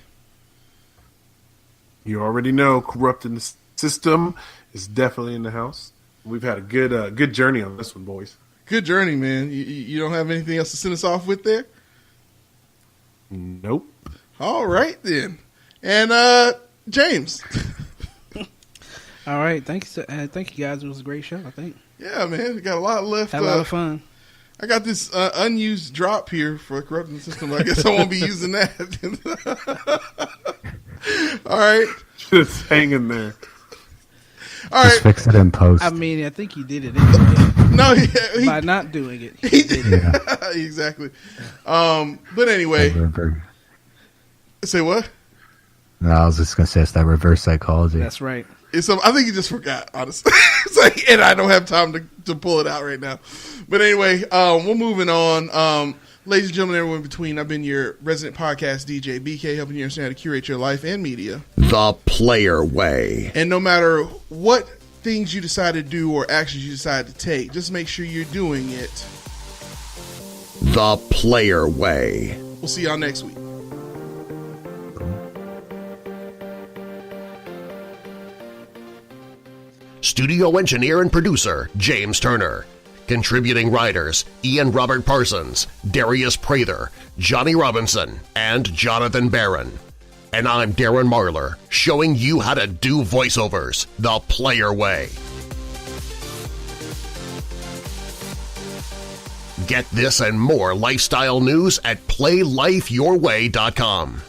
You already know, corrupting the system is definitely in the house. We've had a good journey on this one, boys. Good journey, man. You don't have anything else to send us off with there? Nope. All right, then. And James. All right, thank you guys. It was a great show, I think. Yeah, man. We got a lot left. Had a lot of fun. I got this unused drop here for corrupting the system. I guess I won't be using that. All right. Just hanging there. All Just right. fix it in post. I mean, I think he did it anyway. No, by not doing it, he did it. Yeah. Exactly. But anyway. Say what? No, I was just going to say it's that reverse psychology. That's right. I think he just forgot, honestly. It's like, and I don't have time to pull it out right now. But anyway, we're moving on. Ladies and gentlemen, everyone in between, I've been your resident podcast DJ, BK, helping you understand how to curate your life and media. The Player Way. And no matter what things you decide to do or actions you decide to take, just make sure you're doing it The Player Way. We'll see y'all next week. Studio engineer and producer, James Turner. Contributing writers, Ian Robert Parsons, Darius Prather, Johnny Robinson, and Jonathan Barron. And I'm Darren Marlar, showing you how to do voiceovers the Player Way. Get this and more lifestyle news at PlayLifeYourWay.com.